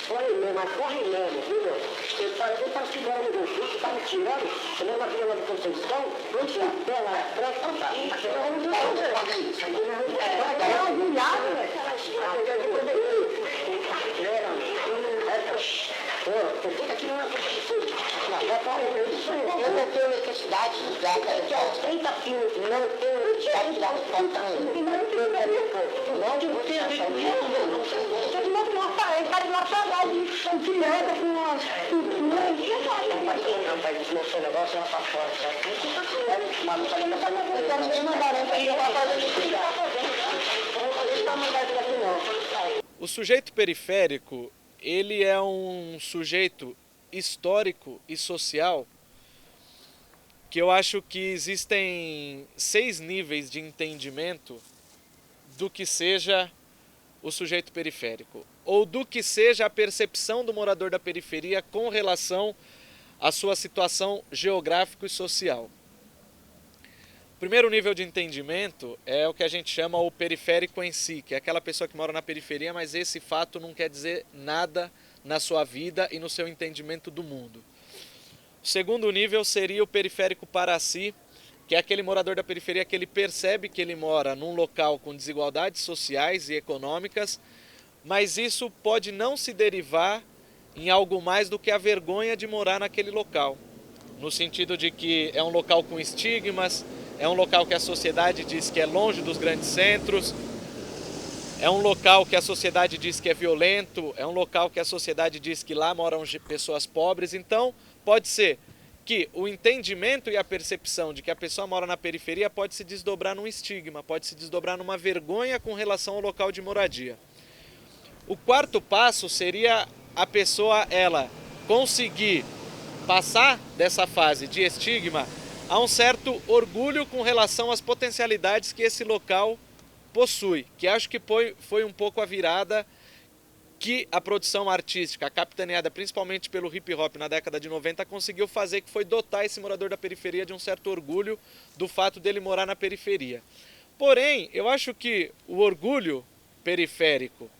Corre mesmo, mas corre mesmo, viu, meu? Você tá segurando meu filho, você tá me tirando, você lembra aqui na Conceição? Onde é a tela, a frente, não tá? Aqui não é humilhado, é humilhado, você fica aqui numa eu não tenho necessidade de usar, eu tenho 30 filhos, não tenho necessidade de usar os contratos. Não de você, você de novo não faz, faz uma saudade de sentimento com umas culturas. Não faz isso, meu seu negócio é uma fora, certo? Mas não sabia fazer uma coisa, não tem mandaram pra ir lá fazer isso. Não vou fazer isso pra mandar isso aqui não. O sujeito periférico, ele é um sujeito histórico e social que eu acho que existem 6 níveis de entendimento do que seja o sujeito periférico, ou do que seja a percepção do morador da periferia com relação à sua situação geográfica e social. O primeiro nível de entendimento é o que a gente chama o periférico em si, que é aquela pessoa que mora na periferia, mas esse fato não quer dizer nada na sua vida e no seu entendimento do mundo. O segundo nível seria o periférico para si, que é aquele morador da periferia que ele percebe que ele mora num local com desigualdades sociais e econômicas, mas isso pode não se derivar em algo mais do que a vergonha de morar naquele local, no sentido de que é um local com estigmas, é um local que a sociedade diz que é longe dos grandes centros, é um local que a sociedade diz que é violento, é um local que a sociedade diz que lá moram pessoas pobres. Então, pode ser que o entendimento e a percepção de que a pessoa mora na periferia pode se desdobrar num estigma, pode se desdobrar numa vergonha com relação ao local de moradia. O quarto passo seria a pessoa, ela, conseguir passar dessa fase de estigma a um certo orgulho com relação às potencialidades que esse local possui, que acho que foi um pouco a virada que a produção artística, capitaneada principalmente pelo hip hop na década de 90, conseguiu fazer, que foi dotar esse morador da periferia de um certo orgulho do fato dele morar na periferia. Porém, eu acho que o orgulho periférico,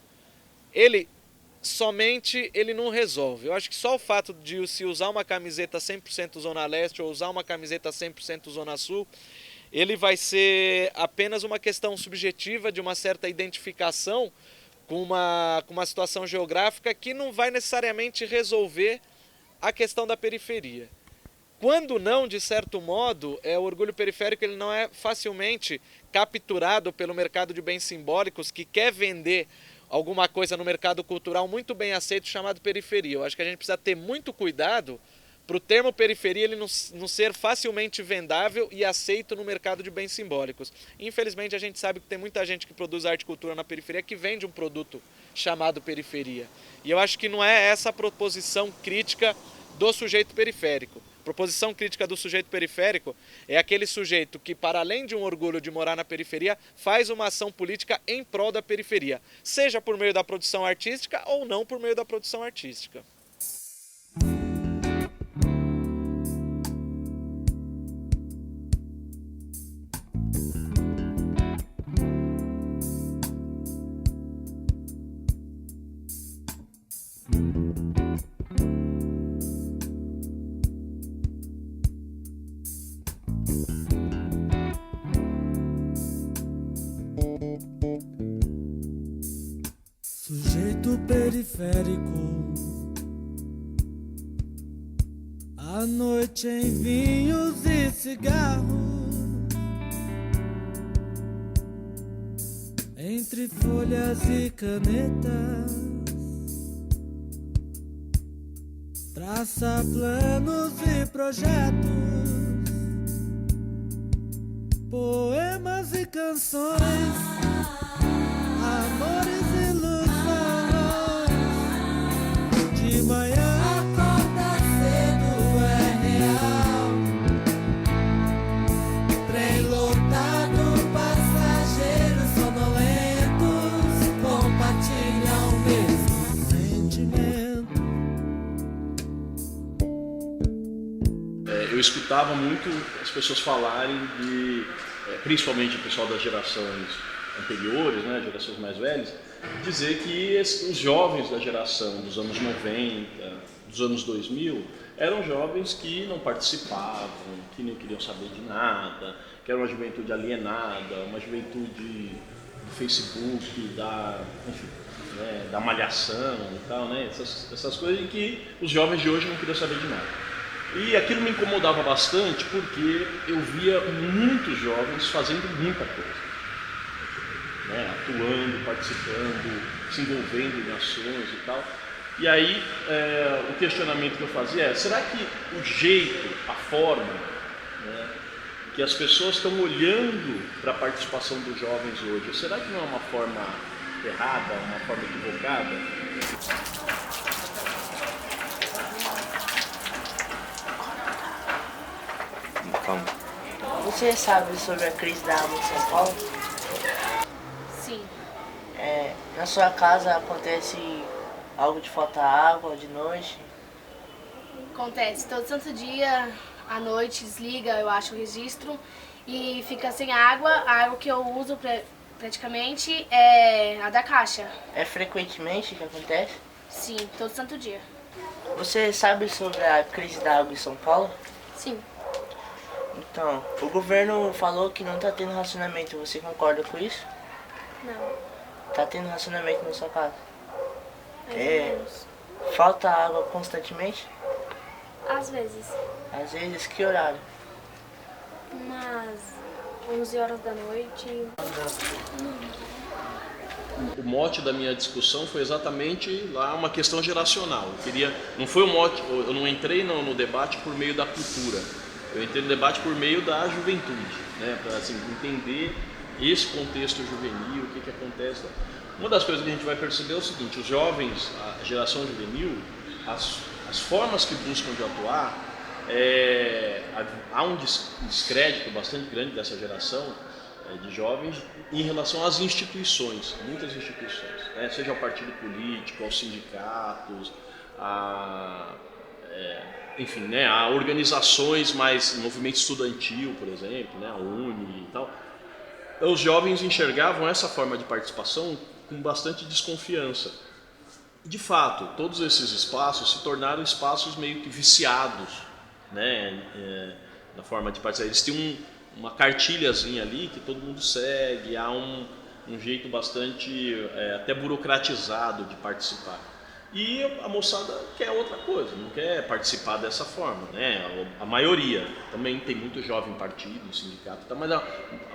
ele não resolve. Eu acho que só o fato de se usar uma camiseta 100% Zona Leste ou usar uma camiseta 100% Zona Sul, ele vai ser apenas uma questão subjetiva de uma certa identificação com uma situação geográfica que não vai necessariamente resolver a questão da periferia. quando não, de certo modo, o orgulho periférico ele não é facilmente capturado pelo mercado de bens simbólicos que quer vender alguma coisa no mercado cultural muito bem aceito chamado periferia. Eu acho que a gente precisa ter muito cuidado para o termo periferia ele não ser facilmente vendável e aceito no mercado de bens simbólicos. Infelizmente a gente sabe que tem muita gente que produz arte e cultura na periferia que vende um produto chamado periferia. E eu acho que não é essa a proposição crítica do sujeito periférico. A proposição crítica do sujeito periférico é aquele sujeito que, para além de um orgulho de morar na periferia, faz uma ação política em prol da periferia, seja por meio da produção artística ou não por meio da produção artística. Sujeito periférico, à noite em vinhos e cigarros, entre folhas e canetas, traça planos e projetos, poemas e canções, amores e ilusões. De manhã acorda cedo, é real. Trem lotado, passageiros sonolentos compartilham o mesmo sentimento. Eu escutava muito as pessoas falarem de, principalmente o pessoal das gerações anteriores, né, gerações mais velhas, dizer que os jovens da geração dos anos 90, dos anos 2000, eram jovens que não participavam, que não queriam saber de nada, que era uma juventude alienada, uma juventude do Facebook, da malhação e tal, né, essas coisas em que os jovens de hoje não queriam saber de nada. E aquilo me incomodava bastante porque eu via muitos jovens fazendo muita coisa. Atuando, participando, se envolvendo em ações e tal. E aí o questionamento que eu fazia é: será que o jeito, a forma, né, que as pessoas estão olhando para a participação dos jovens hoje, será que não é uma forma errada, uma forma equivocada? Calma. Você sabe sobre a crise da água em São Paulo? Sim. Na sua casa acontece algo de faltar água de noite? Acontece. Todo santo dia, à noite, desliga, eu acho, o registro e fica sem água. A água que eu uso praticamente é a da caixa. É frequentemente que acontece? Sim, todo santo dia. Você sabe sobre a crise da água em São Paulo? Sim. Então, o governo falou que não tá tendo racionamento. Você concorda com isso? Não. Tá tendo racionamento na sua casa? Mais ou menos. Falta água constantemente? Às vezes. Às vezes, que horário? Umas 11 horas da noite. O mote da minha discussão foi exatamente lá uma questão geracional. Não foi o mote, eu não entrei no debate por meio da cultura. Eu entrei no debate por meio da juventude, né, para assim, entender esse contexto juvenil, o que acontece lá. Uma das coisas que a gente vai perceber é o seguinte: os jovens, a geração juvenil, as formas que buscam de atuar, há um descrédito bastante grande dessa geração de jovens em relação às instituições, muitas instituições, né, seja ao partido político, aos sindicatos, enfim, né, a organizações mais, movimento estudantil, por exemplo, né, a UNE e tal. Os jovens enxergavam essa forma de participação com bastante desconfiança. De fato, todos esses espaços se tornaram espaços meio que viciados, né, na forma de participar. Eles têm uma cartilhazinha ali que todo mundo segue, há um jeito bastante até burocratizado de participar. E a moçada quer outra coisa, não quer participar dessa forma, né? A maioria, também tem muito jovem partido, sindicato, mas a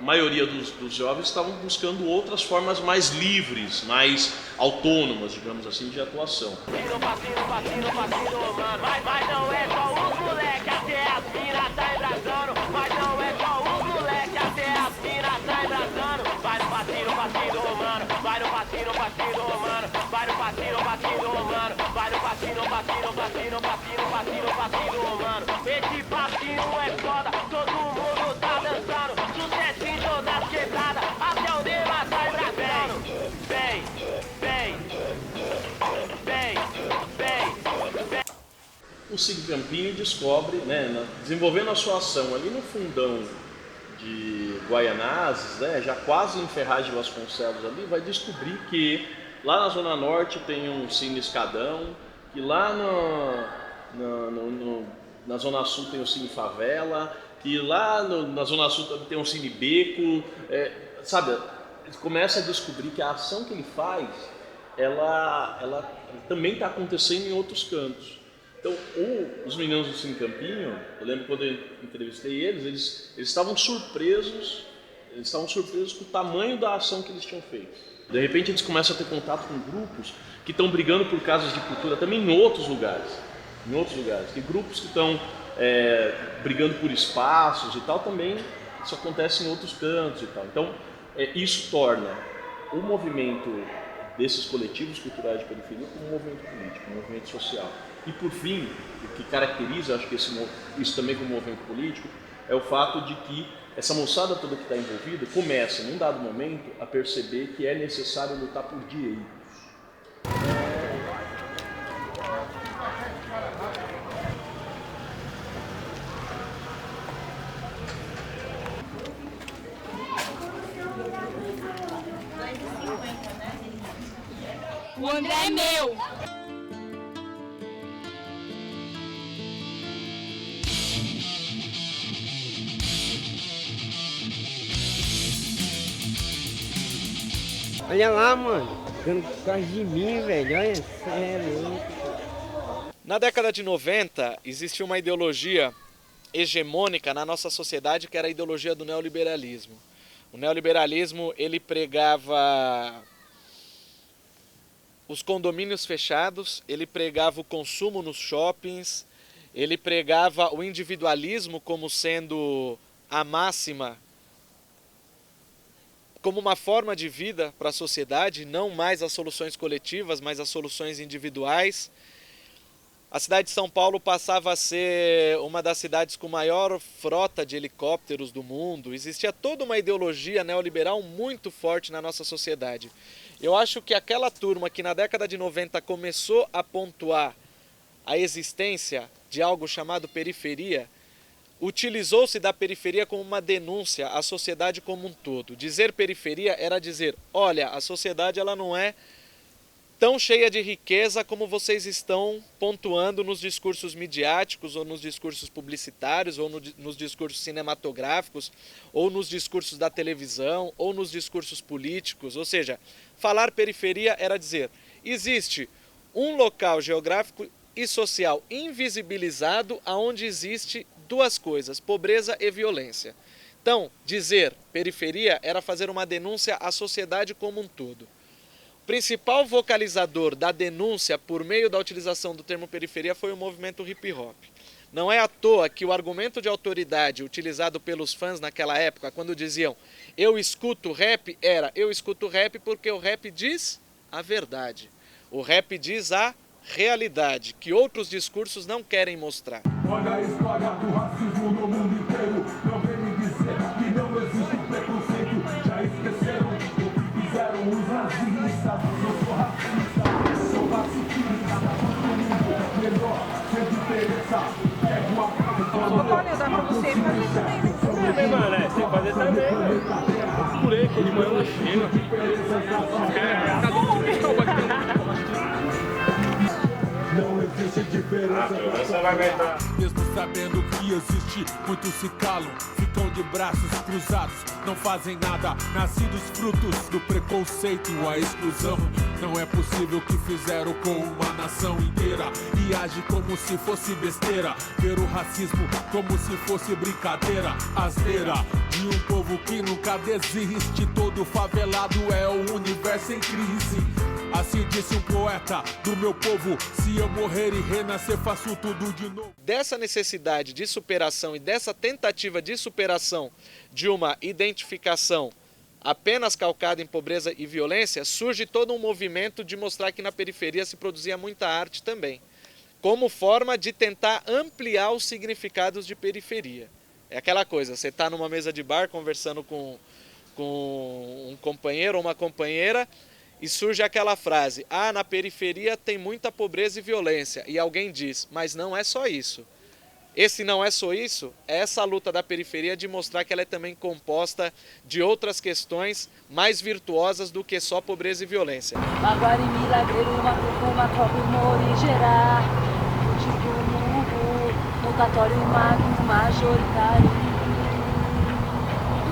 maioria dos jovens estavam buscando outras formas mais livres, mais autônomas, digamos assim, de atuação. Mas não é só os moleque, até as minas tá embrasando. Mas não é só os moleque, até as minas tá embrasando. Vai no passinho romano, vai no passinho romano, vai no passinho romano, vai no passinho romano. Esse passinho é foda, todo mundo tá dançando. Sucesso em todas as quebradas, até o Nema tá embrasando. Vem, vem, vem, vem, vem. O Cine Campinho descobre, né, desenvolvendo a sua ação ali no fundão de Guaianazes, né, já quase em Ferraz de Vasconcelos ali, vai descobrir que lá na Zona Norte tem um Cine Escadão, que lá na Zona Sul tem o Cine Favela, que lá na Zona Sul também tem um Cine Beco, sabe? Ele começa a descobrir que a ação que ele faz, ela também está acontecendo em outros cantos. Então, os meninos do Cine Campinho, eu lembro quando eu entrevistei eles estavam surpresos, com o tamanho da ação que eles tinham feito. De repente, eles começam a ter contato com grupos que estão brigando por casas de cultura também em outros lugares. Tem grupos que estão brigando por espaços e tal, também isso acontece em outros cantos e tal. Então, isso torna o movimento desses coletivos culturais de periferia como um movimento político, um movimento social. E por fim, o que caracteriza, acho que isso também como movimento político, é o fato de que essa moçada toda que está envolvida começa, num dado momento, a perceber que é necessário lutar por direitos. O André é meu! Olha lá, mano, ficando por causa de mim, velho, olha, sério. Na década de 90, existia uma ideologia hegemônica na nossa sociedade que era a ideologia do neoliberalismo. O neoliberalismo, ele pregava os condomínios fechados, ele pregava o consumo nos shoppings, ele pregava o individualismo como sendo a máxima, como uma forma de vida para a sociedade, não mais as soluções coletivas, mas as soluções individuais. A cidade de São Paulo passava a ser uma das cidades com maior frota de helicópteros do mundo. Existia toda uma ideologia neoliberal muito forte na nossa sociedade. Eu acho que aquela turma que na década de 90 começou a pontuar a existência de algo chamado periferia, utilizou-se da periferia como uma denúncia à sociedade como um todo. Dizer periferia era dizer, olha, a sociedade ela não é tão cheia de riqueza como vocês estão pontuando nos discursos midiáticos, ou nos discursos publicitários, ou nos discursos cinematográficos, ou nos discursos da televisão, ou nos discursos políticos. Ou seja, falar periferia era dizer, existe um local geográfico e social invisibilizado onde existe duas coisas, pobreza e violência. Então, dizer periferia era fazer uma denúncia à sociedade como um todo. O principal vocalizador da denúncia por meio da utilização do termo periferia foi o movimento hip hop. Não é à toa que o argumento de autoridade utilizado pelos fãs naquela época, quando diziam eu escuto rap, era eu escuto rap porque o rap diz a verdade. O rap diz a realidade, que outros discursos não querem mostrar. Olha a história do racismo no mundo inteiro. Não vem me dizer que não existe preconceito. Já esqueceram o que fizeram os racistas. Eu sou racista, sou pacifista. Todo mundo melhor, sem diferença. Pega uma casa. Olha, dá pra você fazer também. Mano, tem que fazer também, velho. Eu purei que de manhã ela chega. Não existe Você vai aguentar. Mesmo sabendo que existe, muitos se calam, ficam de braços cruzados, não fazem nada, nascidos frutos do preconceito, a exclusão. Não é possível o que fizeram com uma nação inteira e age como se fosse besteira, ver o racismo como se fosse brincadeira, asneira de um povo que nunca desiste. Todo favelado é o universo em crise. Assim disse um poeta do meu povo: se eu morrer e renascer, faço tudo de novo. Dessa necessidade de superação e dessa tentativa de superação de uma identificação apenas calcada em pobreza e violência, surge todo um movimento de mostrar que na periferia se produzia muita arte também, como forma de tentar ampliar os significados de periferia. É aquela coisa, você está numa mesa de bar conversando com um companheiro ou uma companheira e surge aquela frase: ah, na periferia tem muita pobreza e violência. E alguém diz: mas não é só isso. Esse não é só isso, é essa luta da periferia de mostrar que ela é também composta de outras questões mais virtuosas do que só pobreza e violência. Maguari, Milagreiro, Macucuma, Cobre, Morigerá, mutatório, magno, majoritário,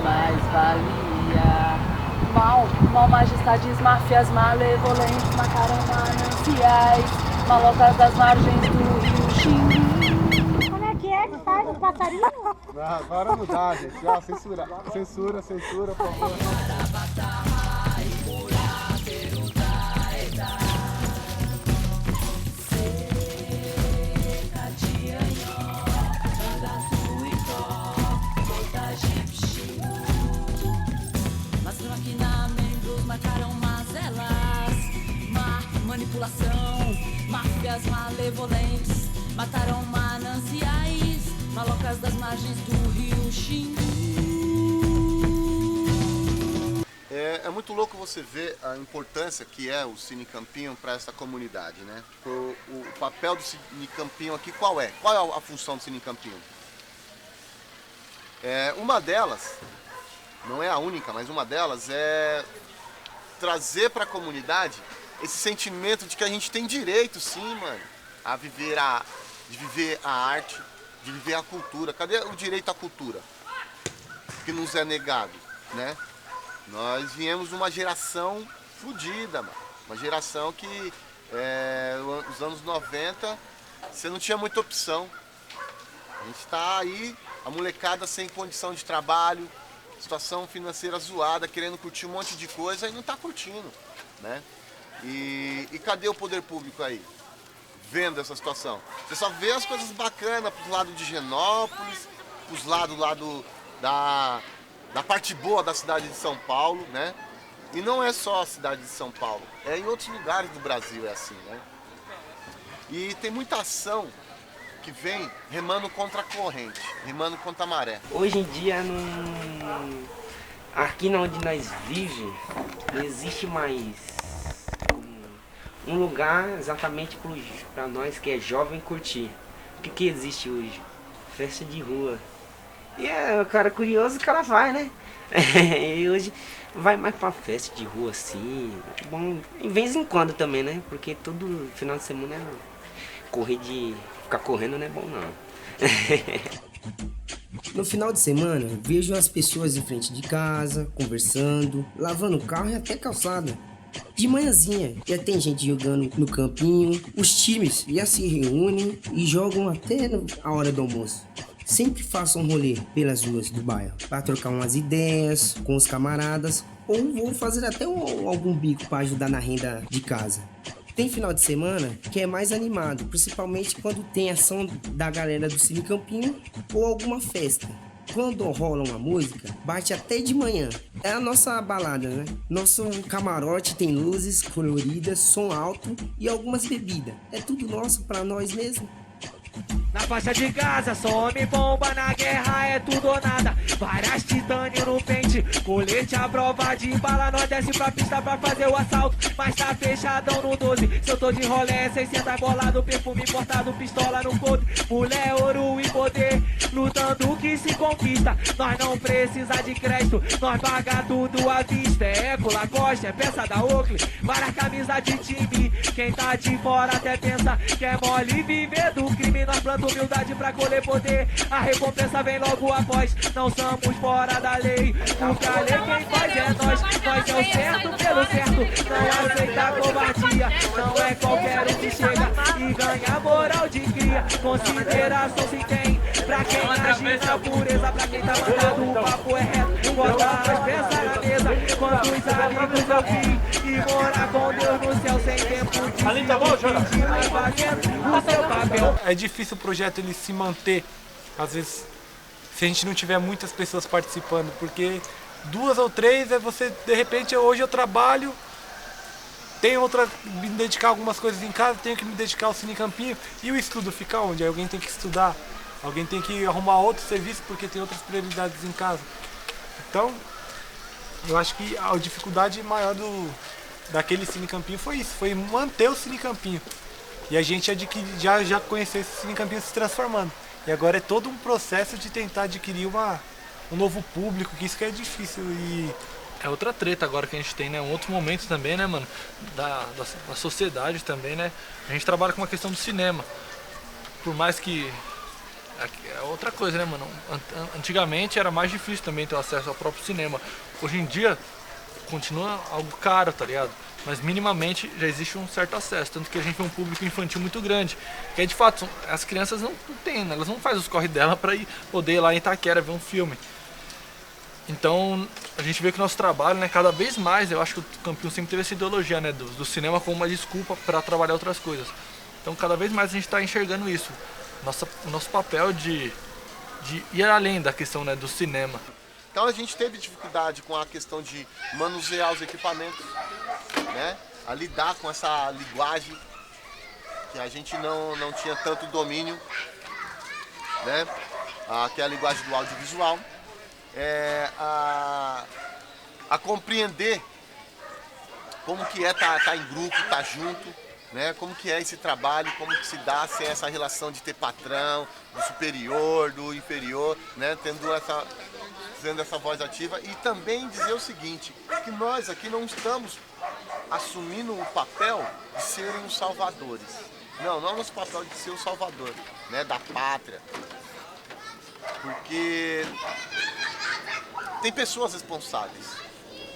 mais valia. Mal majestades, máfias, malevolentes, macaram, mananciais, malocas das margens do rio Xingu. Como é que faz um passarinho? Não, agora não dá, gente. Ó, censura, por favor. Manipulação, máfias malevolentes, mataram mananciais, malocas das margens do rio Xingu. É muito louco você ver a importância que é o Cine Campinho para essa comunidade, né? O papel do Cine Campinho aqui qual é? Qual é a função do Cine Campinho? Uma delas, não é a única, mas uma delas é trazer para a comunidade esse sentimento de que a gente tem direito, sim, mano, de viver a arte, de viver a cultura. Cadê o direito à cultura? Que nos é negado, né? Nós viemos de uma geração fodida, mano. Uma geração que, nos anos 90, você não tinha muita opção. A gente tá aí, a molecada sem condição de trabalho, situação financeira zoada, querendo curtir um monte de coisa e não tá curtindo, né? E cadê o poder público aí, vendo essa situação? Você só vê as coisas bacanas pros lados de Higienópolis, pros lados lá da parte boa da cidade de São Paulo, né? E não é só a cidade de São Paulo, é em outros lugares do Brasil é assim, né? E tem muita ação que vem remando contra a corrente, remando contra a maré. Hoje em dia, aqui onde nós vivemos, não existe mais um lugar exatamente para nós que é jovem curtir. O que existe hoje? Festa de rua. E o cara curioso, o cara vai, né? E hoje vai mais pra festa de rua assim. Bom, de vez em quando também, né? Porque todo final de semana ficar correndo não é bom não. No final de semana, vejo as pessoas em frente de casa, conversando, lavando o carro e até calçada. De manhãzinha, já tem gente jogando no campinho, os times já se reúnem e jogam até a hora do almoço. Sempre faço um rolê pelas ruas do bairro, para trocar umas ideias com os camaradas, ou vou fazer até algum bico para ajudar na renda de casa. Tem final de semana que é mais animado, principalmente quando tem ação da galera do Cine Campinho ou alguma festa. Quando rola uma música, bate até de manhã. É a nossa balada, né? Nosso camarote tem luzes coloridas, som alto e algumas bebidas. É tudo nosso pra nós mesmo. Na faixa de Gaza, some bomba, na guerra é tudo ou nada. Várias titânio no pente, colete à prova de bala. Nós desce pra pista pra fazer o assalto, mas tá fechadão no 12. Se eu tô de rolé, 600 bolado, perfume importado, pistola no couro. Mulher, ouro e poder, lutando que se conquista. Nós não precisa de crédito, nós paga tudo à vista. É Eco, Lacoste, é peça da Oakley, várias camisas de time. Quem tá de fora até pensa que é mole viver do crime. Nós planta humildade pra colher poder, a recompensa vem logo após. Não somos fora da lei, porque a lei quem faz é nós. Nós é o certo pelo certo, não aceita covardia. Não é qualquer um que chega e ganha moral de cria. Consideração se tem pra quem age na pureza, pra quem tá mandado o papo é reto. Bota as peças na mesa, quantos amigos eu vi e morar com Deus no céu sem tempo de mas fazendo o seu papel. É difícil o projeto ele se manter, às vezes, se a gente não tiver muitas pessoas participando, porque 2 ou 3 é você, de repente, hoje eu trabalho, tenho me dedicar a algumas coisas em casa, tenho que me dedicar ao Cine Campinho, e o estudo fica onde? Alguém tem que estudar, alguém tem que arrumar outro serviço porque tem outras prioridades em casa. Então, eu acho que a dificuldade maior daquele Cine Campinho foi isso, foi manter o Cine Campinho. E a gente já conheceu esse Cine Campinho se transformando. E agora é todo um processo de tentar adquirir um novo público, que isso que é difícil. E é outra treta agora que a gente tem, né? Um outro momento também, né, mano? Da sociedade também, né? A gente trabalha com uma questão do cinema. Por mais que... É outra coisa, né, mano? Antigamente era mais difícil também ter acesso ao próprio cinema. Hoje em dia continua algo caro, tá ligado? Mas minimamente já existe um certo acesso. Tanto que a gente tem um público infantil muito grande. Que é de fato, as crianças não têm, né? Elas não fazem os corre dela pra poder ir lá em Itaquera ver um filme. Então a gente vê que o nosso trabalho, né, cada vez mais, eu acho que o Campinho sempre teve essa ideologia, né, do cinema como uma desculpa para trabalhar outras coisas. Então cada vez mais a gente está enxergando isso. O nosso papel de ir além da questão, né, do cinema. Então a gente teve dificuldade com a questão de manusear os equipamentos, né? A lidar com essa linguagem que a gente não tinha tanto domínio, né? Que é a linguagem do audiovisual. A compreender como que é tá em grupo, tá junto, né? Como que é esse trabalho, como que se dá sem essa relação de ter patrão, do superior, do inferior, né? Tendo essa voz ativa. E também dizer o seguinte, que nós aqui não estamos assumindo o papel de serem os salvadores. Não é o nosso papel de ser o salvador, né? Da pátria. Porque tem pessoas responsáveis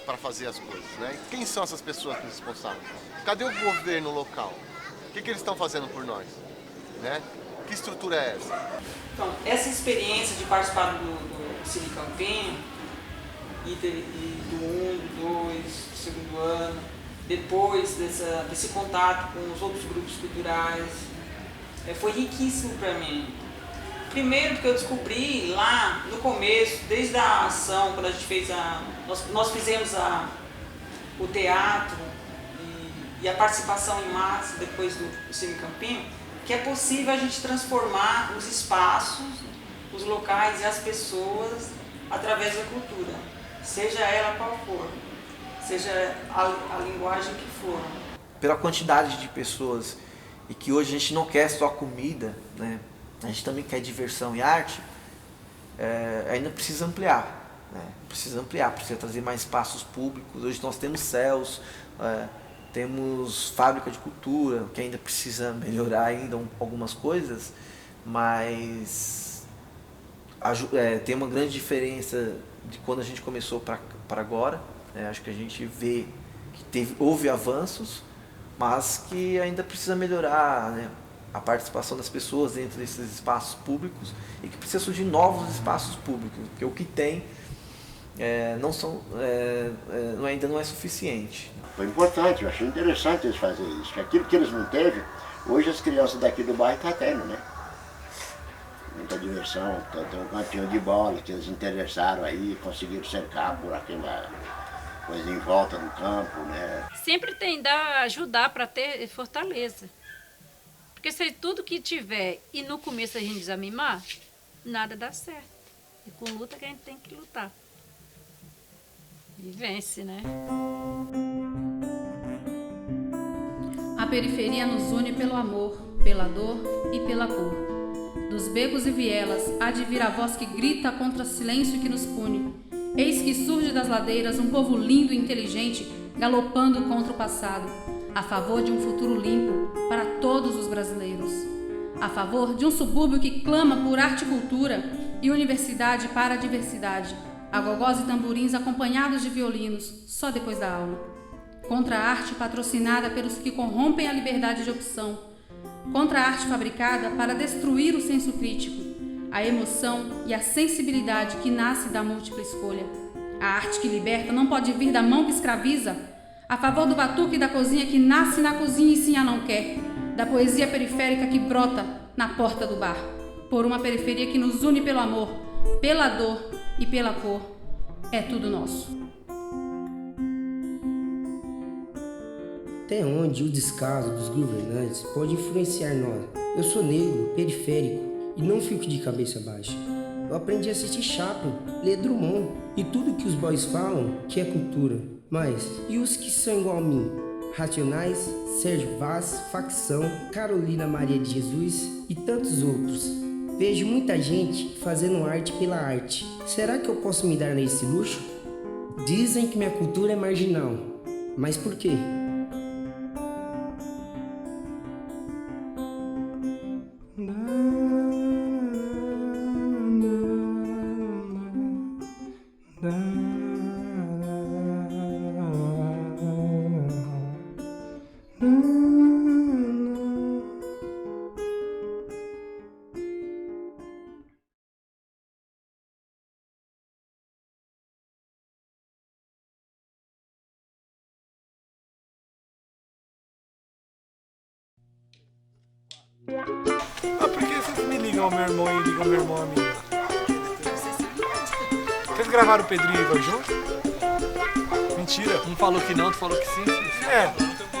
para fazer as coisas, né? E quem são essas pessoas responsáveis? Cadê o governo local? O que eles estão fazendo por nós? Né? Que estrutura é essa? Então, essa experiência de participar do Cine Campinho e do 1, do 2, do segundo ano, depois desse contato com os outros grupos culturais, foi riquíssimo para mim. Primeiro porque eu descobri lá no começo, desde a ação, quando a gente fez nós fizemos o teatro e a participação em massa depois do Cine Campinho, que é possível a gente transformar os espaços, os locais e as pessoas através da cultura, seja ela qual for, seja a linguagem que for. Pela quantidade de pessoas e que hoje a gente não quer só comida, né? A gente também quer diversão e arte, ainda precisa ampliar, né? Precisa trazer mais espaços públicos. Hoje nós temos CELS, temos fábrica de cultura, que ainda precisa melhorar ainda algumas coisas, mas tem uma grande diferença de quando a gente começou para agora, né? Acho que a gente vê que houve avanços, mas que ainda precisa melhorar, né? A participação das pessoas dentro desses espaços públicos e que precisa surgir novos espaços públicos, porque o que tem ainda não é suficiente. Foi importante, eu achei interessante eles fazerem isso, que aquilo que eles não teve, hoje as crianças daqui do bairro estão tendo, né? Muita diversão, tem um campinho de bola que eles interessaram aí, conseguiram cercar por aquela coisa em volta do campo, né? Sempre tentar ajudar para ter fortaleza. Porque se tudo que tiver e no começo a gente desanimar, nada dá certo. E com luta que a gente tem que lutar. E vence, né? A periferia nos une pelo amor, pela dor e pela cor. Dos becos e vielas há de vir a voz que grita contra o silêncio que nos pune. Eis que surge das ladeiras um povo lindo e inteligente, galopando contra o passado, a favor de um futuro limpo para todos os brasileiros. A favor de um subúrbio que clama por arte e cultura e universidade para a diversidade, agogós e tamborins acompanhados de violinos, só depois da aula. Contra a arte patrocinada pelos que corrompem a liberdade de opção. Contra a arte fabricada para destruir o senso crítico, a emoção e a sensibilidade que nasce da múltipla escolha. A arte que liberta não pode vir da mão que escraviza. A favor do batuque da cozinha que nasce na cozinha e sim a não quer. Da poesia periférica que brota na porta do bar. Por uma periferia que nos une pelo amor, pela dor e pela cor. É tudo nosso. Até onde o descaso dos governantes pode influenciar nós? Eu sou negro, periférico e não fico de cabeça baixa. Eu aprendi a assistir Chaplin, ler Drummond e tudo que os boys falam que é cultura. Mas, e os que são igual a mim? Racionais, Sérgio Vaz, Facção, Carolina Maria de Jesus e tantos outros. Vejo muita gente fazendo arte pela arte. Será que eu posso me dar nesse luxo? Dizem que minha cultura é marginal. Mas por quê? Ah, por que vocês me ligam ao meu irmão e ligam ao meu irmão a mim? Vocês gravaram o Pedrinho e o Ivan junto? Mentira. Um falou que não, outro falou que sim. É.